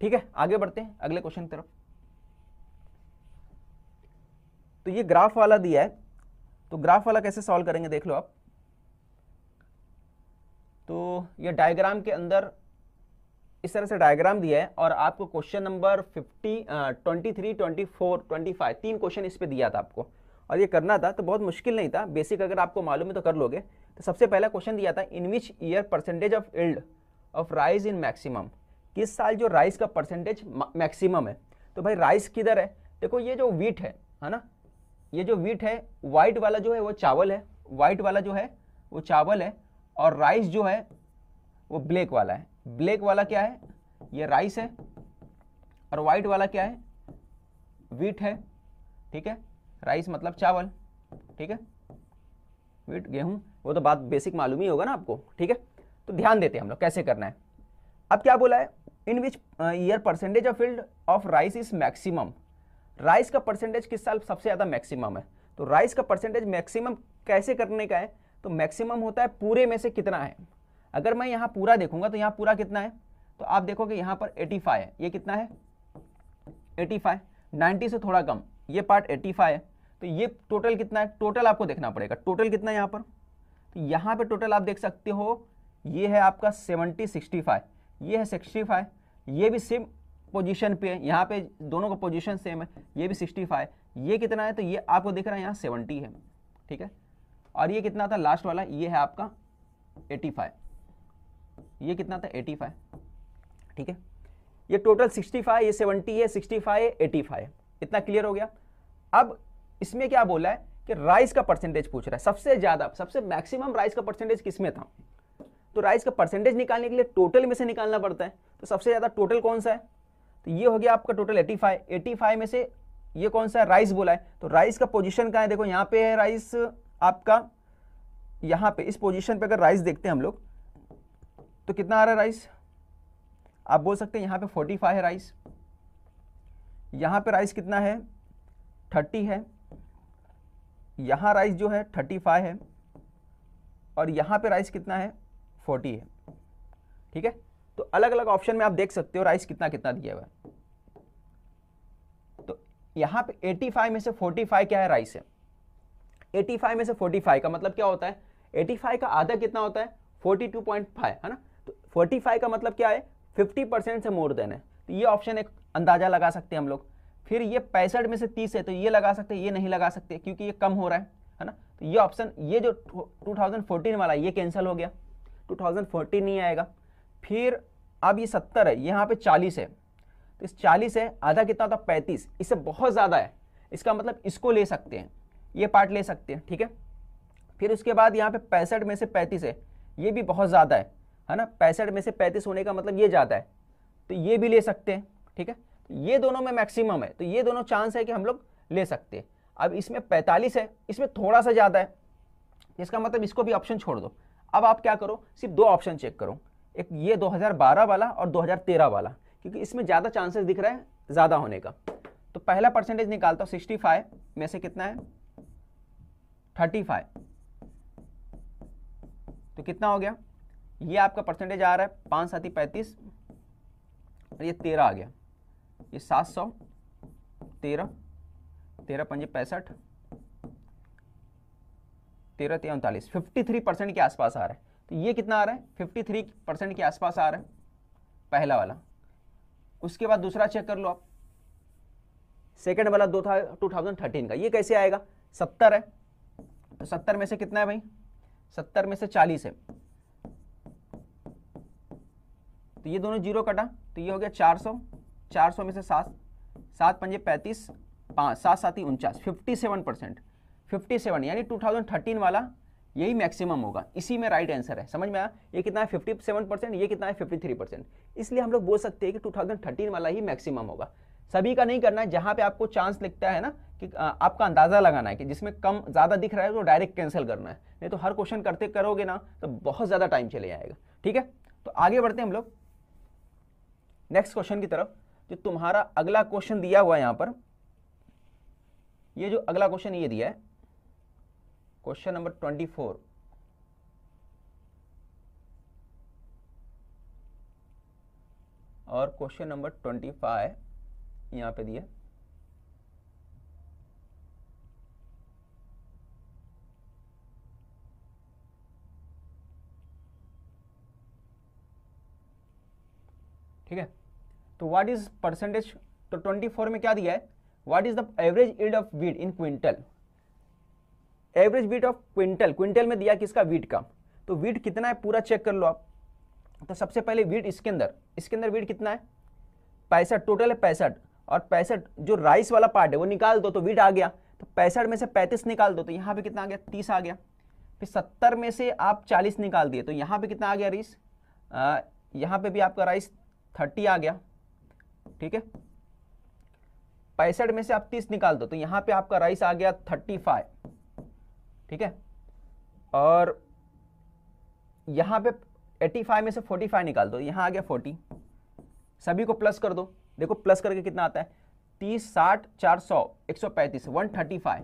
ठीक है, आगे बढ़ते हैं अगले क्वेश्चन की तरफ। तो ये ग्राफ वाला दिया है, तो ग्राफ वाला कैसे सॉल्व करेंगे देख लो आप। तो ये डायग्राम के अंदर इस तरह से डायग्राम दिया है और आपको क्वेश्चन नंबर 23, 24, 25 3 क्वेश्चन इस पे दिया था आपको, और ये करना था। तो बहुत मुश्किल नहीं था, बेसिक अगर आपको मालूम है तो कर लोगे। तो सबसे पहला क्वेश्चन दिया था, in which year percentage of yield of rice in maximum, किस साल जो राइस का परसेंटेज मैक्सिमम है। तो भाई राइस किधर है, देखो ये जो व्हीट है ना, ये जो व्हीट है, व्हाइट वाला जो है वो चावल है, व्हाइट वाला जो है वो चावल है, और राइस जो है वो ब्लैक वाला है। ब्लैक वाला क्या है, ये राइस है, और व्हाइट वाला क्या है, व्हीट है। ठीक है, राइस मतलब चावल, ठीक है, व्हीट गेहूं, वो तो बात बेसिक मालूम ही होगा ना आपको। ठीक है, तो ध्यान देते हैं हम लोग कैसे करना है। अब क्या बोला है, in which year percentage of yield of rice is maximum, rice का परसेंटेज किस साल सबसे ज्यादा मैक्सिमम है। तो राइस का परसेंटेज मैक्सिमम कैसे करने का है, तो मैक्सिमम होता है पूरे में से कितना है। अगर मैं यहाँ पूरा देखूंगा तो यहाँ पूरा कितना है, तो आप देखोगे यहाँ पर 85 है, ये कितना है 85, 90 से थोड़ा कम, ये पार्ट 85 है, तो ये टोटल कितना है, टोटल आपको देखना पड़ेगा टोटल कितना है यहाँ पर। तो यहाँ पे टोटल आप देख सकते हो, ये है आपका 70 65, ये है 65, ये भी सेम पोजीशन पे है, यहाँ पे दोनों का पोजीशन सेम है, ये भी 65, ये कितना है, तो ये आपको दिख रहा है यहाँ 70 है, ठीक है। और ये कितना था लास्ट वाला, ये है आपका 85, ये कितना था 85, ठीक है। ये टोटल 65, ये 70 है, 65 है, 85 है, इतना क्लियर हो गया। अब इसमें क्या बोला है कि राइज का परसेंटेज पूछ रहा है, सबसे ज्यादा सबसे मैक्सिमम राइज का परसेंटेज किसमें था। तो राइज का परसेंटेज निकालने के लिए टोटल में से निकालना पड़ता है, तो सबसे ज्यादा टोटल कौन सा है, तो ये हो गया आपका टोटल 85, 85 में से ये कौन सा है, राइस बोला है। तो राइस का पोजीशन कहाँ है, देखो यहाँ पे है राइस आपका, यहाँ पे इस पोजीशन पे अगर राइस देखते हैं हम लोग तो कितना आ रहा है राइस, आप बोल सकते हैं यहाँ पे 45 है राइस, यहाँ पे राइस कितना है 30 है, यहाँ राइस जो है 35 है, और यहाँ पे राइस कितना है 40 है, ठीक है। तो अलग अलग ऑप्शन में आप देख सकते हो राइस कितना कितना दिया हुआ है। तो यहाँ पे 85 में से 45 क्या है, राइस है। 85 में से 45 का मतलब क्या होता है, 85 का आधा कितना होता है 42.5 है ना। तो 45 का मतलब क्या है 50% से मोर देन है, तो ये ऑप्शन एक अंदाजा लगा सकते हैं हम लोग। फिर ये 65 में से 30 है, तो ये लगा सकते हैं, ये नहीं लगा सकते क्योंकि ये कम हो रहा है ना। तो ये ऑप्शन, ये जो 2014 वाला ये कैंसिल हो गया, 2014 नहीं आएगा। फिर अब ये 70 है, यहाँ पे 40 है, तो इस 40 है आधा कितना होता 35, इससे बहुत ज़्यादा है, इसका मतलब इसको ले सकते हैं, ये पार्ट ले सकते हैं, ठीक है। फिर उसके बाद यहाँ पे 65 में से 35 है, ये भी बहुत ज़्यादा है ना, 65 में से 35 होने का मतलब ये ज़्यादा है, तो ये भी ले सकते हैं, ठीक है। तो ये दोनों में मैक्सिमम है, तो ये दोनों चांस है कि हम लोग ले सकते हैं। अब इसमें 45 है, इसमें थोड़ा सा ज़्यादा है, इसका मतलब इसको भी ऑप्शन छोड़ दो। अब आप क्या करो, सिर्फ दो ऑप्शन चेक करो, एक ये 2012 वाला और 2013 वाला, क्योंकि इसमें ज़्यादा चांसेस दिख रहा है ज़्यादा होने का। तो पहला परसेंटेज निकालता हूँ, 65 में से कितना है 35, तो कितना हो गया, ये आपका परसेंटेज आ रहा है 5 7 35, और ये 13 आ गया, ये 713, 13 5 65, 13 3 39, 53% के आसपास आ रहा है। तो ये कितना आ रहा है 53% के आसपास आ रहा है पहला वाला। उसके बाद दूसरा चेक कर लो आप, सेकंड वाला 2013 का, ये कैसे आएगा, 70 है, तो 70 में से कितना है भाई, 70 में से 40 है, तो ये दोनों जीरो कटा, तो ये हो गया 400, 400 में से 7, 7 5 35, 5 7 7 49, 57%, 57 यानी 2013 वाला यही मैक्सिमम होगा, इसी में राइट आंसर है। समझ में आया, ये कितना है 57%, ये कितना है 53%, इसलिए हम लोग बोल सकते हैं कि 2013 वाला ही मैक्सिमम होगा। सभी का नहीं करना है, जहां पे आपको चांस लिखता है ना कि आपका अंदाजा लगाना है कि जिसमें कम ज़्यादा दिख रहा है तो डायरेक्ट कैंसिल करना है, नहीं तो हर क्वेश्चन करते करोगे ना तो बहुत ज़्यादा टाइम चले जाएगा, ठीक है। तो आगे बढ़ते हैं हम लोग नेक्स्ट क्वेश्चन की तरफ। जो तुम्हारा अगला क्वेश्चन दिया हुआ है यहाँ पर, ये जो अगला क्वेश्चन ये दिया है क्वेश्चन नंबर 24, और क्वेश्चन नंबर 25 यहाँ पे दिया। ठीक है, तो व्हाट इज परसेंटेज, तो 24 में क्या दिया है, what is the average yield of wheat in quintal, average wheat of quintal, quintal में दिया किसका, वीट का। तो वीट कितना है पूरा चेक कर लो आप। तो सबसे पहले वीट इसके अंदर वीट कितना है 65, टोटल है 65, और 65 जो राइस वाला पार्ट है वो निकाल दो तो वीट आ गया। तो 65 में से 35 निकाल दो तो यहाँ पे कितना आ गया 30 आ गया। फिर 70 में से आप 40 निकाल दिए तो यहाँ पे कितना आ गया राइस, यहाँ पे भी आपका राइस 30 आ गया, ठीक है। 65 में से आप 30 निकाल दो तो यहाँ पे आपका राइस आ गया 35, ठीक है। और यहाँ पे 85 में से 45 निकाल दो, यहाँ आ गया 40, सभी को प्लस कर दो, देखो प्लस करके कितना आता है 30 60 400 135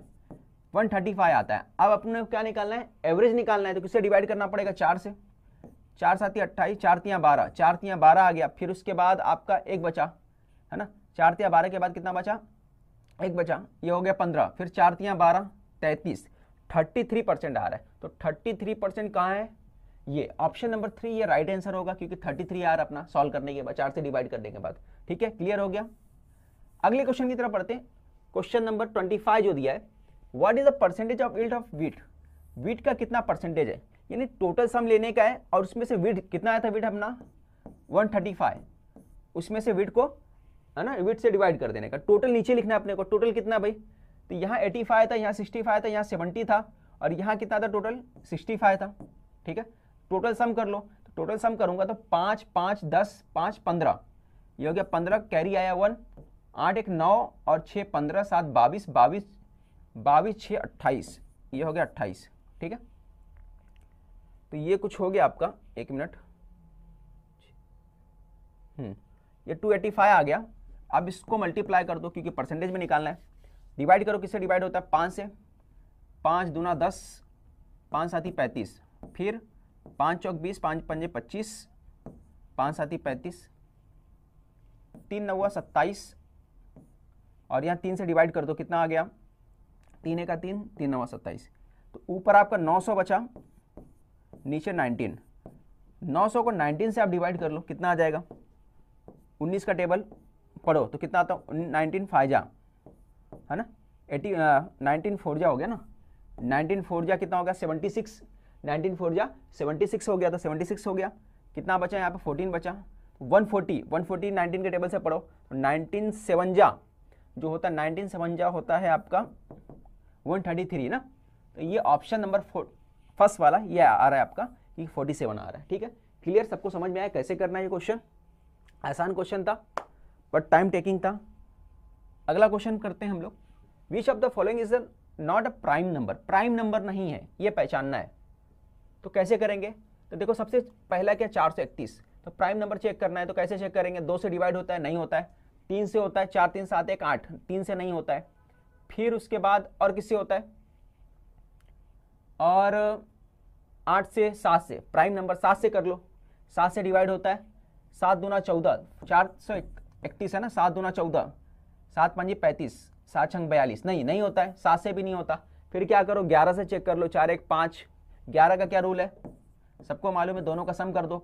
135 आता है। अब अपने क्या निकालना है, एवरेज निकालना है, तो किससे डिवाइड करना पड़ेगा 4 से, 4 7 28, 4 3 12, 4 3 12 आ गया। फिर उसके बाद आपका एक बचा है ना, 4 3 12 के बाद कितना बचा एक बचा, ये हो गया 15, फिर 4 तियाँ 12, 33, 33% आ रहा है। तो 33% कहाँ है? ये ऑप्शन नंबर 3 ये राइट आंसर होगा, क्योंकि 33 आ रहा अपना सॉल्व करने के बाद, 4 से डिवाइड करने के बाद। ठीक है, क्लियर हो गया। अगले क्वेश्चन की तरफ पढ़ते हैं। क्वेश्चन नंबर 25 जो दिया है, what is the percentage of yield of wheat. Wheat का कितना परसेंटेज है, यानी टोटल सम लेने का है, और उसमें से व्हीट कितना आया था, व्हीट अपना 135, उसमें से व्हीट को, है ना, व्हीट से डिवाइड कर देने का। टोटल नीचे लिखना है अपने को, टोटल कितना भाई, तो यहाँ 85 था, यहाँ 65 था, यहाँ 70 था, और यहाँ कितना था, टोटल 65 था। ठीक है, टोटल सम कर लो। तो टोटल सम करूंगा तो 5 5 10 5 15, ये हो गया 15, कैरी आया 1, 8 1 9 और 6 15, 7 22, 22 22 6 28, ये हो गया 28। ठीक है, तो ये कुछ हो गया आपका, एक मिनट, ये 285 आ गया। अब इसको मल्टीप्लाई कर दो, क्योंकि परसेंटेज में निकालना है। डिवाइड करो, किससे डिवाइड होता है, 5 से। 5 दूना 10, 5 साथी 35, फिर 5 चौक 20, 5 पंजे 25, 5 साथी 35, 3 नौवा 27, और यहाँ 3 से डिवाइड कर दो, कितना आ गया, 3 का 3, 3 नौवा 27। तो ऊपर आपका 900 बचा, नीचे 19। 900 को 19 से आप डिवाइड कर लो, कितना आ जाएगा, 19 का टेबल पढ़ो तो कितना आता है, 19 फाइजा, है ना, 19 फोरजा हो गया ना, 19 फोरजा कितना हो गया, 76, 19 फोरजा 76 हो गया, तो 76 हो गया। कितना बचा यहाँ पे, 14 बचा। 140 19 के टेबल से पढ़ो, तो 19 7 जो होता है, 19 7 होता है आपका 133 ना। तो ये ऑप्शन नंबर फर्स्ट वाला ये आ रहा है आपका, कि 47 आ रहा है। ठीक है, क्लियर, सबको समझ में आया कैसे करना है ये क्वेश्चन। आसान क्वेश्चन था बट टाइम टेकिंग था। अगला क्वेश्चन करते हैं हम लोग। विच of the following is not a prime number. Prime number नहीं है, ये पहचानना है। तो कैसे करेंगे, तो देखो सबसे पहला क्या, 431, तो प्राइम नंबर चेक करना है। तो कैसे चेक करेंगे, 2 से डिवाइड होता है, नहीं होता है। 3 से होता है, 4 3 7 1 8, 3 से नहीं होता है। फिर उसके बाद और किससे होता है, और 8 से 7 से, प्राइम नंबर 7 से कर लो। 7 से डिवाइड होता है, 7 दूना 14, 431 है ना, 7 दूना 14, 7 पंजे 35, 7 छंग 42, नहीं होता है। 7 से भी नहीं होता। फिर क्या करो, 11 से चेक कर लो, 4 1 5। 11 का क्या रूल है, सबको मालूम है, दोनों का सम कर दो।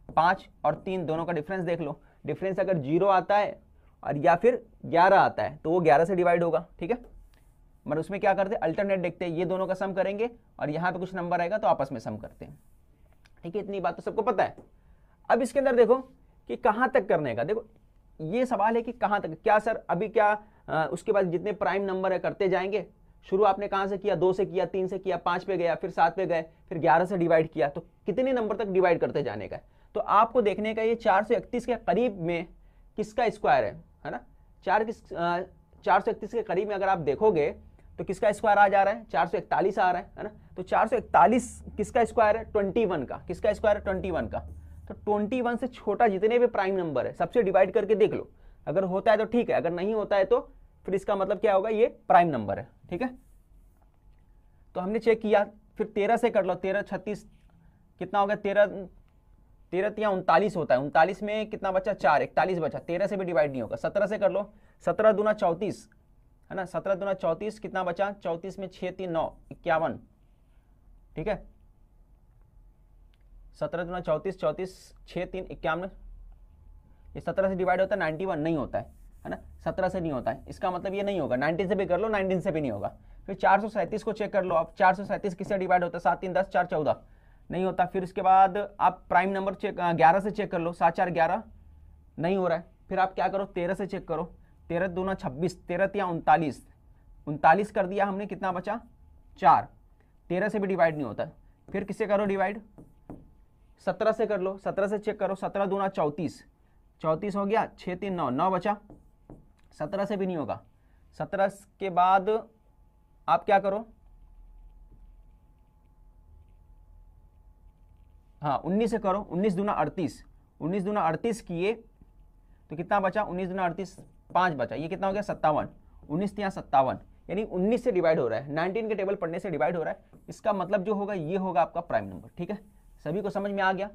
5 और 3 दोनों का डिफरेंस देख लो। डिफरेंस अगर 0 आता है और या फिर 11 आता है, तो वो 11 से डिवाइड होगा। ठीक है, मगर उसमें क्या करते हैं, अल्टरनेट देखते हैं, ये दोनों का सम करेंगे और यहाँ पे कुछ नंबर आएगा तो आपस में सम करते हैं। ठीक है, इतनी बात तो सबको पता है। अब इसके अंदर देखो कि कहाँ तक करने का, देखो ये सवाल है कि कहाँ तक, क्या सर अभी क्या उसके बाद जितने प्राइम नंबर है करते जाएंगे। शुरू आपने कहाँ से किया, 2 से किया, 3 से किया, 5 पे गया, फिर 7 पे गए, फिर 11 से डिवाइड किया, तो कितने नंबर तक डिवाइड करते जाने का है। तो आपको देखने का ये 431 के करीब में किसका स्क्वायर है ना। 431 के करीब में अगर आप देखोगे तो किसका स्क्वायर आ जा रहा है, 441 आ रहा है ना। तो 441 किसका स्क्वायर है, 21 का। किसका स्क्वायर है, 21 का। तो 21 से छोटा जितने भी प्राइम नंबर है सबसे डिवाइड करके देख लो, अगर होता है तो ठीक है, अगर नहीं होता है तो फिर इसका मतलब क्या होगा, ये प्राइम नंबर है। ठीक है, तो हमने चेक किया, फिर 13 से कर लो। 13 36 कितना हो गया, 13 या 39 होता है। 39 में कितना बचा, 4 41 बचा। 13 से भी डिवाइड नहीं होगा। 17 से कर लो, 17 दूना 34 है ना, 17 दूना 34 कितना बचा, 34 में 6 3 9 51। ठीक है, 17 दूना 34, 34 6 3 51। ये 17 से डिवाइड होता है, 91 नहीं होता है ना, 17 से नहीं होता है। इसका मतलब ये नहीं होगा। 19 से भी कर लो, 19 से भी नहीं होगा। फिर 437 को चेक कर लो आप, 437 किससे डिवाइड होता है, 7 3 10 4 14 नहीं होता। फिर उसके बाद आप प्राइम नंबर चेक 11 से चेक कर लो, 7 4 11 नहीं हो रहा है। फिर आप क्या करो, 13 से चेक करो, 13 दूना 26, 13 या 39, 39 कर दिया हमने, कितना बचा 4। 13 से भी डिवाइड नहीं होता। फिर किससे करो डिवाइड, 17 से कर लो, 17 से चेक करो, 17 दूना 34, 34 हो गया, 6 3 9 9 बचा। 17 से भी नहीं होगा। 17 के बाद आप क्या करो, हाँ 19 से करो, 19 दूना 38, 19 दूना 38 किए तो कितना बचा, 19 दूना 38 5 बचा। ये कितना हो गया 57, 19 या 57, यानी 19 से डिवाइड हो रहा है। 19 के टेबल पढ़ने से डिवाइड हो रहा है। इसका मतलब जो होगा ये होगा आपका प्राइम नंबर। ठीक है, सभी को समझ में आ गया।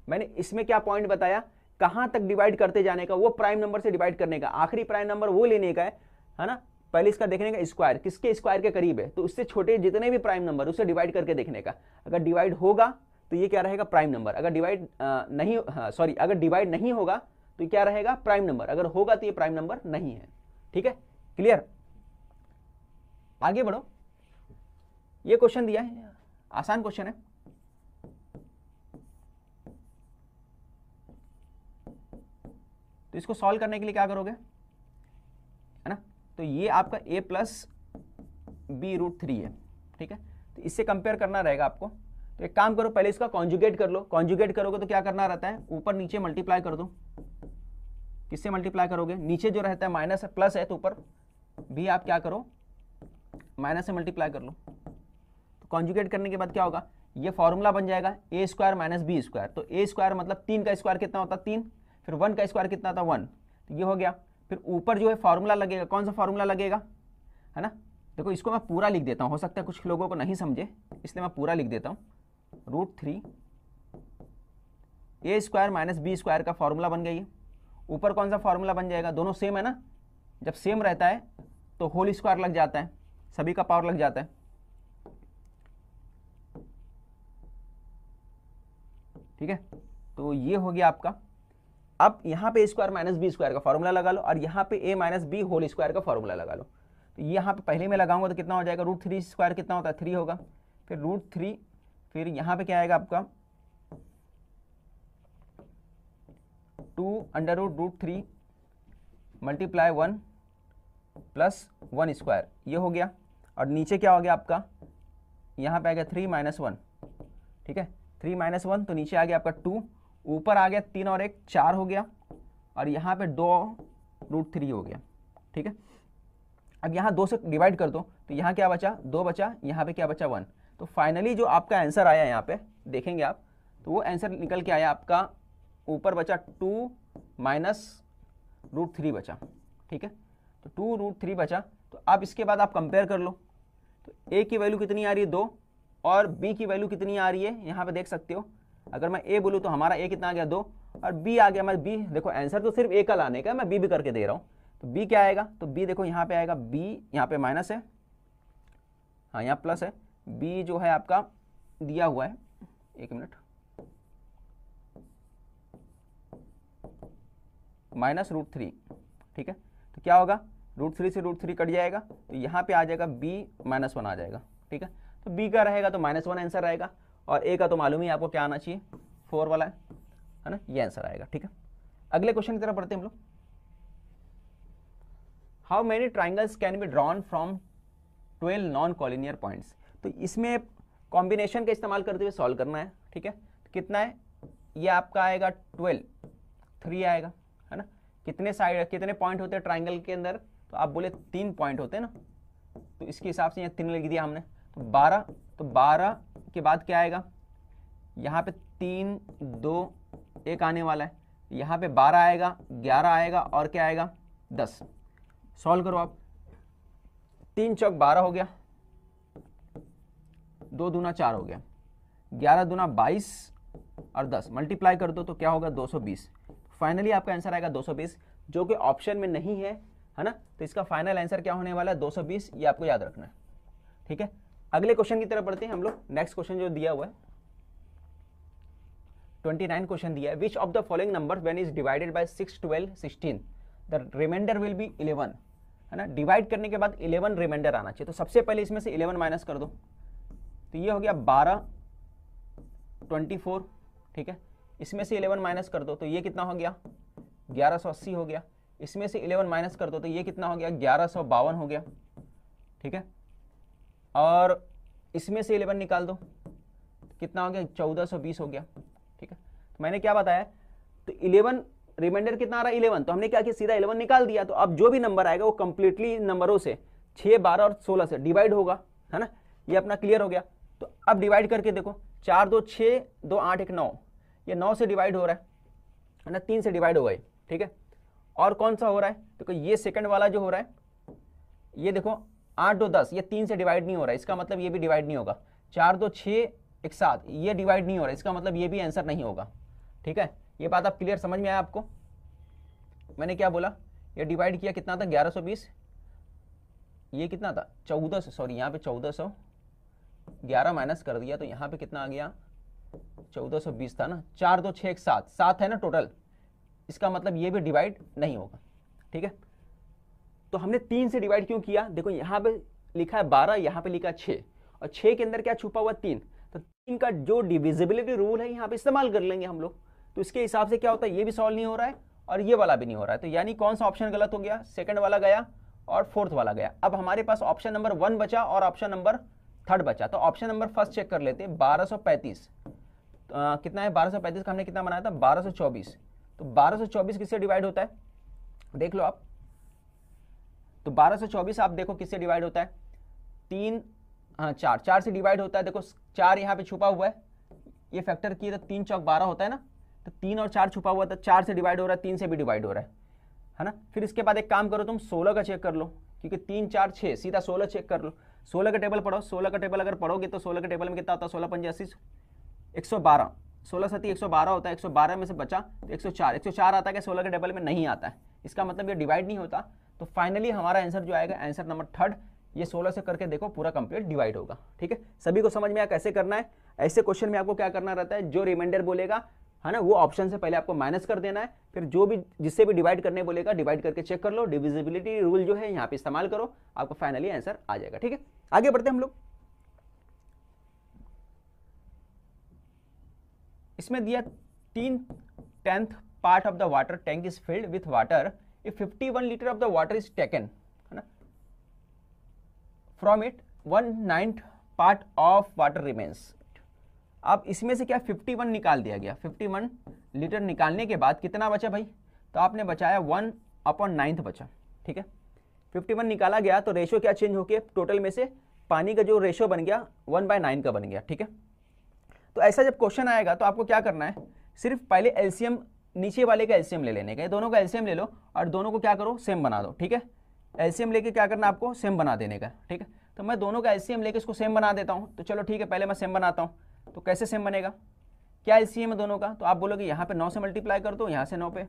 मैंने इसमें क्या पॉइंट बताया, कहां तक डिवाइड करते जाने का, वो प्राइम नंबर से डिवाइड करने का, आखिरी प्राइम नंबर वो लेने का है ना। पहले इसका देखने का स्क्वायर किसके स्क्वायर के करीब है, तो उससे छोटे जितने भी प्राइम नंबर उसे डिवाइड करके देखने का। अगर डिवाइड होगा तो ये क्या रहेगा, प्राइम नंबर। अगर डिवाइड नहीं, सॉरी, अगर डिवाइड नहीं होगा तो क्या रहेगा, प्राइम नंबर। अगर होगा तो ये प्राइम नंबर नहीं है। ठीक है, क्लियर। आगे बढ़ो, ये क्वेश्चन दिया है, आसान क्वेश्चन है। तो इसको सॉल्व करने के लिए क्या करोगे, है ना, तो ये आपका a प्लस बी रूट 3 है। ठीक है, तो इससे कंपेयर करना रहेगा आपको। तो एक काम करो, पहले इसका कॉन्जुगेट कर लो। कॉन्जुगेट करोगे तो क्या करना रहता है, ऊपर नीचे मल्टीप्लाई कर दो। किससे मल्टीप्लाई करोगे, नीचे जो रहता है माइनस प्लस है तो ऊपर भी आप क्या करो, माइनस से मल्टीप्लाई कर लो। तो कॉन्जुगेट करने के बाद क्या होगा, ये फॉर्मूला बन जाएगा ए स्क्वायर माइनस बी स्क्वायर। तो ए स्क्वायर मतलब 3 का स्क्वायर कितना होता है 3, फिर 1 का स्क्वायर कितना था 1, तो ये हो गया। फिर ऊपर जो है फॉर्मूला लगेगा, कौन सा फॉर्मूला लगेगा, है ना। देखो इसको मैं पूरा लिख देता हूँ, हो सकता है कुछ लोगों को नहीं समझे, इसलिए मैं पूरा लिख देता हूँ। रूट 3 ए स्क्वायर माइनस बी स्क्वायर का फॉर्मूला बन गई है। ऊपर कौन सा फॉर्मूला बन जाएगा, दोनों सेम है ना, जब सेम रहता है तो होल स्क्वायर लग जाता है, सभी का पावर लग जाता है। ठीक है, तो ये हो गया आपका। अब यहाँ पे ए स्क्वायर माइनस बी स्क्वायर का फॉर्मूला लगा लो और यहाँ पे ए माइनस बी होल स्क्वायर का फॉर्मूला लगा लो। तो यहाँ पे पहले में लगाऊंगा तो कितना हो जाएगा, रूट 3 स्क्वायर कितना होता है 3 होगा, फिर रूट 3, फिर यहाँ पे क्या आएगा आपका 2 under root 3 multiply 1 plus 1 square, ये हो गया। और नीचे क्या हो गया आपका, यहाँ पे आ गया 3 माइनस 1। ठीक है, 3 माइनस 1 तो नीचे आ गया आपका 2, ऊपर आ गया 3 और 1 4 हो गया, और यहाँ पे 2 रूट 3 हो गया। ठीक है, अब यहाँ 2 से डिवाइड कर दो तो यहाँ क्या बचा 2 बचा, यहाँ पे क्या बचा 1। तो फाइनली जो आपका आंसर आया यहाँ पे देखेंगे आप, तो वो आंसर निकल के आया आपका, ऊपर बचा 2 माइनस रूट 3 बचा। ठीक है, तो 2 रूट 3 बचा। तो अब इसके बाद आप कंपेयर कर लो, तो ए की वैल्यू कितनी आ रही है 2 और बी की वैल्यू कितनी आ रही है, यहाँ पे देख सकते हो। अगर मैं ए बोलूँ तो हमारा ए कितना आ गया 2 और बी आ गया, मैं बी, देखो आंसर तो सिर्फ ए का लाने का, मैं बी भी करके दे रहा हूँ। तो बी क्या आएगा, तो बी देखो यहाँ पे आएगा बी, यहाँ पे माइनस है, हाँ यहाँ प्लस है, बी जो है आपका दिया हुआ है, एक मिनट, माइनस रूट 3। ठीक है, तो क्या होगा, रूट 3 से रूट 3 कट जाएगा, तो यहाँ पे आ जाएगा बी माइनस 1 आ जाएगा। ठीक है, तो बी का रहेगा तो माइनस 1 आंसर आएगा, और ए का तो मालूम ही आपको क्या आना चाहिए 4 वाला है ना, ये आंसर आएगा। ठीक है, अगले क्वेश्चन की तरफ पढ़ते हैं हम लोग। How many triangles can be drawn from 12 non collinear points. तो इसमें कॉम्बिनेशन का इस्तेमाल करते हुए सॉल्व करना है। ठीक है, तो कितना है, ये आपका आएगा 12, 3 आएगा, है ना। कितने साइड, कितने पॉइंट होते हैं ट्राइंगल के अंदर, तो आप बोले 3 पॉइंट होते हैं ना, तो इसके हिसाब से यहाँ 3 लिख दिया हमने, तो 12, तो 12 के बाद क्या आएगा, यहाँ पे 3 2 1 आने वाला है, यहाँ पे 12 आएगा, 11 आएगा, और क्या आएगा 10। सॉल्व करो आप, 3 चौक 12 हो गया, 2 दूना 4 हो गया, 11 दूना 22 और 10 मल्टीप्लाई कर दो तो क्या होगा 220। फाइनली आपका आंसर आएगा 220, जो कि ऑप्शन में नहीं है ना। तो इसका फाइनल आंसर क्या होने वाला है 220, ये आपको याद रखना है। ठीक है, अगले क्वेश्चन की तरफ बढ़ते हैं हम लोग। नेक्स्ट क्वेश्चन जो दिया हुआ है 29 क्वेश्चन दिया है, which of the following number when is divided by 6 12 16 the remainder will be 11, है ना। डिवाइड करने के बाद 11 रिमाइंडर आना चाहिए, तो सबसे पहले इसमें से 11 माइनस कर दो, तो ये हो गया 12 24। ठीक है, इसमें से 11 माइनस कर दो तो ये कितना हो गया 1180 हो गया, इसमें से 11 माइनस कर दो तो ये कितना हो गया 1152 हो गया। ठीक है, और इसमें से 11 निकाल दो कितना हो गया 1420 हो गया। ठीक है, तो मैंने क्या बताया, तो 11 रिमाइंडर कितना आ रहा है 11, तो हमने क्या किया सीधा 11 निकाल दिया। तो अब जो भी नंबर आएगा वो कंप्लीटली नंबरों से 6 12 और 16 से डिवाइड होगा, है ना। ये अपना क्लियर हो गया। तो अब डिवाइड करके देखो, 4 2 6 2 8 1 9, ये 9 से डिवाइड हो रहा है ना, 3 से डिवाइड हो गए। ठीक है, और कौन सा हो रहा है, देखो ये सेकंड वाला जो हो रहा है, ये देखो 8 2 10, ये 3 से डिवाइड नहीं हो रहा है, इसका मतलब ये भी डिवाइड नहीं होगा। 4 2 6 1 7, ये डिवाइड नहीं हो रहा है, इसका मतलब ये भी आंसर नहीं होगा। ठीक है, ये बात आप क्लियर समझ में आया आपको। मैंने क्या बोला, ये डिवाइड किया कितना था 1120, ये कितना था 1400, सॉरी यहाँ पे 1411 माइनस कर दिया तो यहाँ पे कितना आ गया 1420 था ना, 4 2 6 7 7 है ना टोटल, इसका मतलब ये भी डिवाइड नहीं होगा। ठीक है, तो हमने 3 से डिवाइड क्यों किया, देखो यहाँ पे लिखा है 12, यहाँ पे लिखा है 6 और 6 के अंदर क्या छुपा हुआ 3, तो 3 का जो डिविजिबिलिटी रूल है यहाँ पे इस्तेमाल कर लेंगे हम लोग। तो इसके हिसाब से क्या होता है, ये भी सॉल्व नहीं हो रहा है और ये वाला भी नहीं हो रहा है, तो यानी कौन सा ऑप्शन गलत हो गया, सेकंड वाला गया और फोर्थ वाला गया। अब हमारे पास ऑप्शन नंबर 1 बचा और ऑप्शन नंबर 3 बचा, तो ऑप्शन नंबर फर्स्ट चेक कर लेते हैं। 1235 कितना है, 1235 का हमने कितना बनाया था 1224, तो 1224 किससे डिवाइड होता है देख लो आप, तो 1224 आप देखो किससे डिवाइड होता है, 3 हाँ 4 से डिवाइड होता है। देखो 4 यहाँ पे छुपा हुआ है, ये फैक्टर किए तो 3 चौक 12 होता है ना, तो 3 और 4 छुपा हुआ था, 4 से डिवाइड हो रहा है, 3 से भी डिवाइड हो रहा है ना। फिर इसके बाद एक काम करो तुम 16 का चेक कर लो, क्योंकि 3 4 6 सीधा 16 चेक कर लो। 16 का टेबल पढ़ो, 16 का टेबल अगर पढ़ोगे तो 16 के टेबल में कितना होता है, 16 पंजे 80, 112, 16 सती 112 होता है, 112 में से बचा तो 104 आता है कि 16 के टेबल में नहीं आता है, इसका मतलब ये डिवाइड नहीं होता। तो फाइनली हमारा आंसर जो आएगा, आंसर नंबर 3, ये 16 से करके देखो पूरा कंप्लीट डिवाइड होगा। ठीक है, सभी को समझ में आया कैसे करना है। ऐसे क्वेश्चन में आपको क्या करना रहता है, जो रिमाइंडर बोलेगा है ना वो ऑप्शन से पहले आपको माइनस कर देना है, फिर जो भी जिससे भी डिवाइड करने बोलेगा डिवाइड करके चेक कर लो, डिविजिबिलिटी रूल जो है यहाँ पे इस्तेमाल करो, आपको फाइनली आंसर आ जाएगा। ठीक है, आगे बढ़ते हैं हम लोग। इसमें दिया 3/10 part of the water tank is filled with water if 51 litre of the water is taken, है ना, from it 1/9 part of water remains. अब इसमें से क्या 51 निकाल दिया गया, 51 लीटर निकालने के बाद कितना बचा भाई, तो आपने बचाया 1/9 बचा। ठीक है, 51 निकाला गया तो रेशो क्या चेंज होके टोटल में से पानी का जो रेशो बन गया 1/9 का बन गया। ठीक है, तो ऐसा जब क्वेश्चन आएगा तो आपको क्या करना है, सिर्फ पहले एलसीएम नीचे वाले का एलसीएम ले लेने का, दोनों का एलसीएम ले लो और दोनों को क्या करो सेम बना दो। ठीक है, एलसीएम लेके क्या करना आपको सेम बना देने का। ठीक है, तो मैं दोनों का एलसीएम लेके इसको सेम बना देता हूँ, तो चलो ठीक है पहले मैं सेम बनाता हूँ। तो कैसे सेम बनेगा, क्या एलसीएम है दोनों का, तो आप बोलोगे यहाँ पे 9 से मल्टीप्लाई कर दो, यहाँ से 9 पे,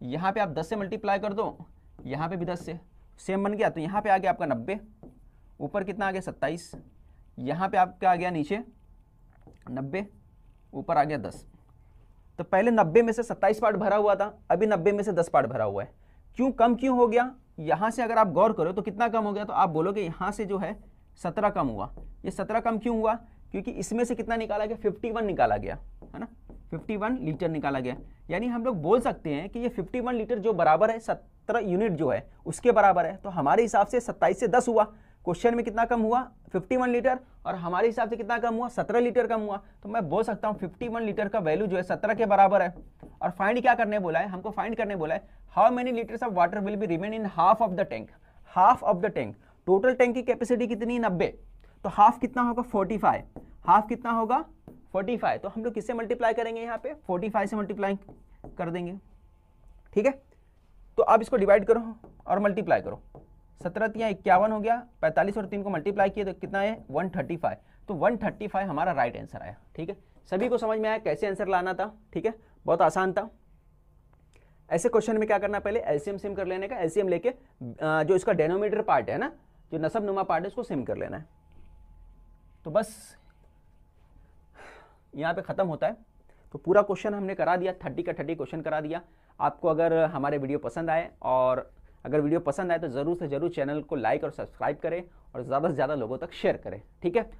यहाँ पे आप 10 से मल्टीप्लाई कर दो, यहाँ पे भी 10 से, सेम बन गया। तो यहाँ पे आ गया आपका 90, ऊपर कितना आ गया 27, यहाँ पे आपका आ गया नीचे 90, ऊपर आ गया 10। तो पहले 90 में से 27 पार्ट भरा हुआ था, अभी 90 में से 10 पार्ट भरा हुआ है। क्यों कम क्यों हो गया, यहाँ से अगर आप गौर करो तो कितना कम हो गया, तो आप बोलोगे यहाँ से जो है 17 कम हुआ। ये 17 कम क्यों हुआ, क्योंकि इसमें से कितना निकाला गया 51 निकाला गया, है ना, 51 लीटर निकाला गया। यानी हम लोग बोल सकते हैं कि ये 51 लीटर जो बराबर है 17 यूनिट जो है उसके बराबर है। तो हमारे हिसाब से 27 से 10 हुआ, क्वेश्चन में कितना कम हुआ 51 लीटर, और हमारे हिसाब से कितना कम हुआ 17 लीटर कम हुआ। तो मैं बोल सकता हूँ 51 लीटर का वैल्यू जो है 17 के बराबर है। और फाइंड क्या करने बोला है, हमको फाइंड करने बोला है how many litres of water will be remain in half of the tank. Half of the tank, total tank की कैपेसिटी कितनी 90, तो हाफ कितना होगा 45, हाफ कितना होगा 45। तो हम लोग किससे मल्टीप्लाई करेंगे, यहाँ पे 45 से मल्टीप्लाई कर देंगे। ठीक है, तो अब इसको डिवाइड करो और मल्टीप्लाई करो, 17 या 51 हो गया, 45 और 3 को मल्टीप्लाई किए तो कितना है 135। तो 135 हमारा राइट आंसर आया। ठीक है, सभी को समझ में आया कैसे आंसर लाना था। ठीक है, बहुत आसान था। ऐसे क्वेश्चन में क्या करना, पहले एलसीएम सिम कर लेने का, एलसीएम लेके जो इसका डेनोमीटर पार्ट है ना, जो नसब नुमा पार्ट है उसको सिम कर लेना है। तो बस यहाँ पे ख़त्म होता है। तो पूरा क्वेश्चन हमने करा दिया, 30 का 30 क्वेश्चन करा दिया। आपको अगर हमारे वीडियो पसंद आए, और अगर वीडियो पसंद आए तो ज़रूर से ज़रूर चैनल को लाइक और सब्सक्राइब करें और ज़्यादा से ज़्यादा लोगों तक शेयर करें। ठीक है,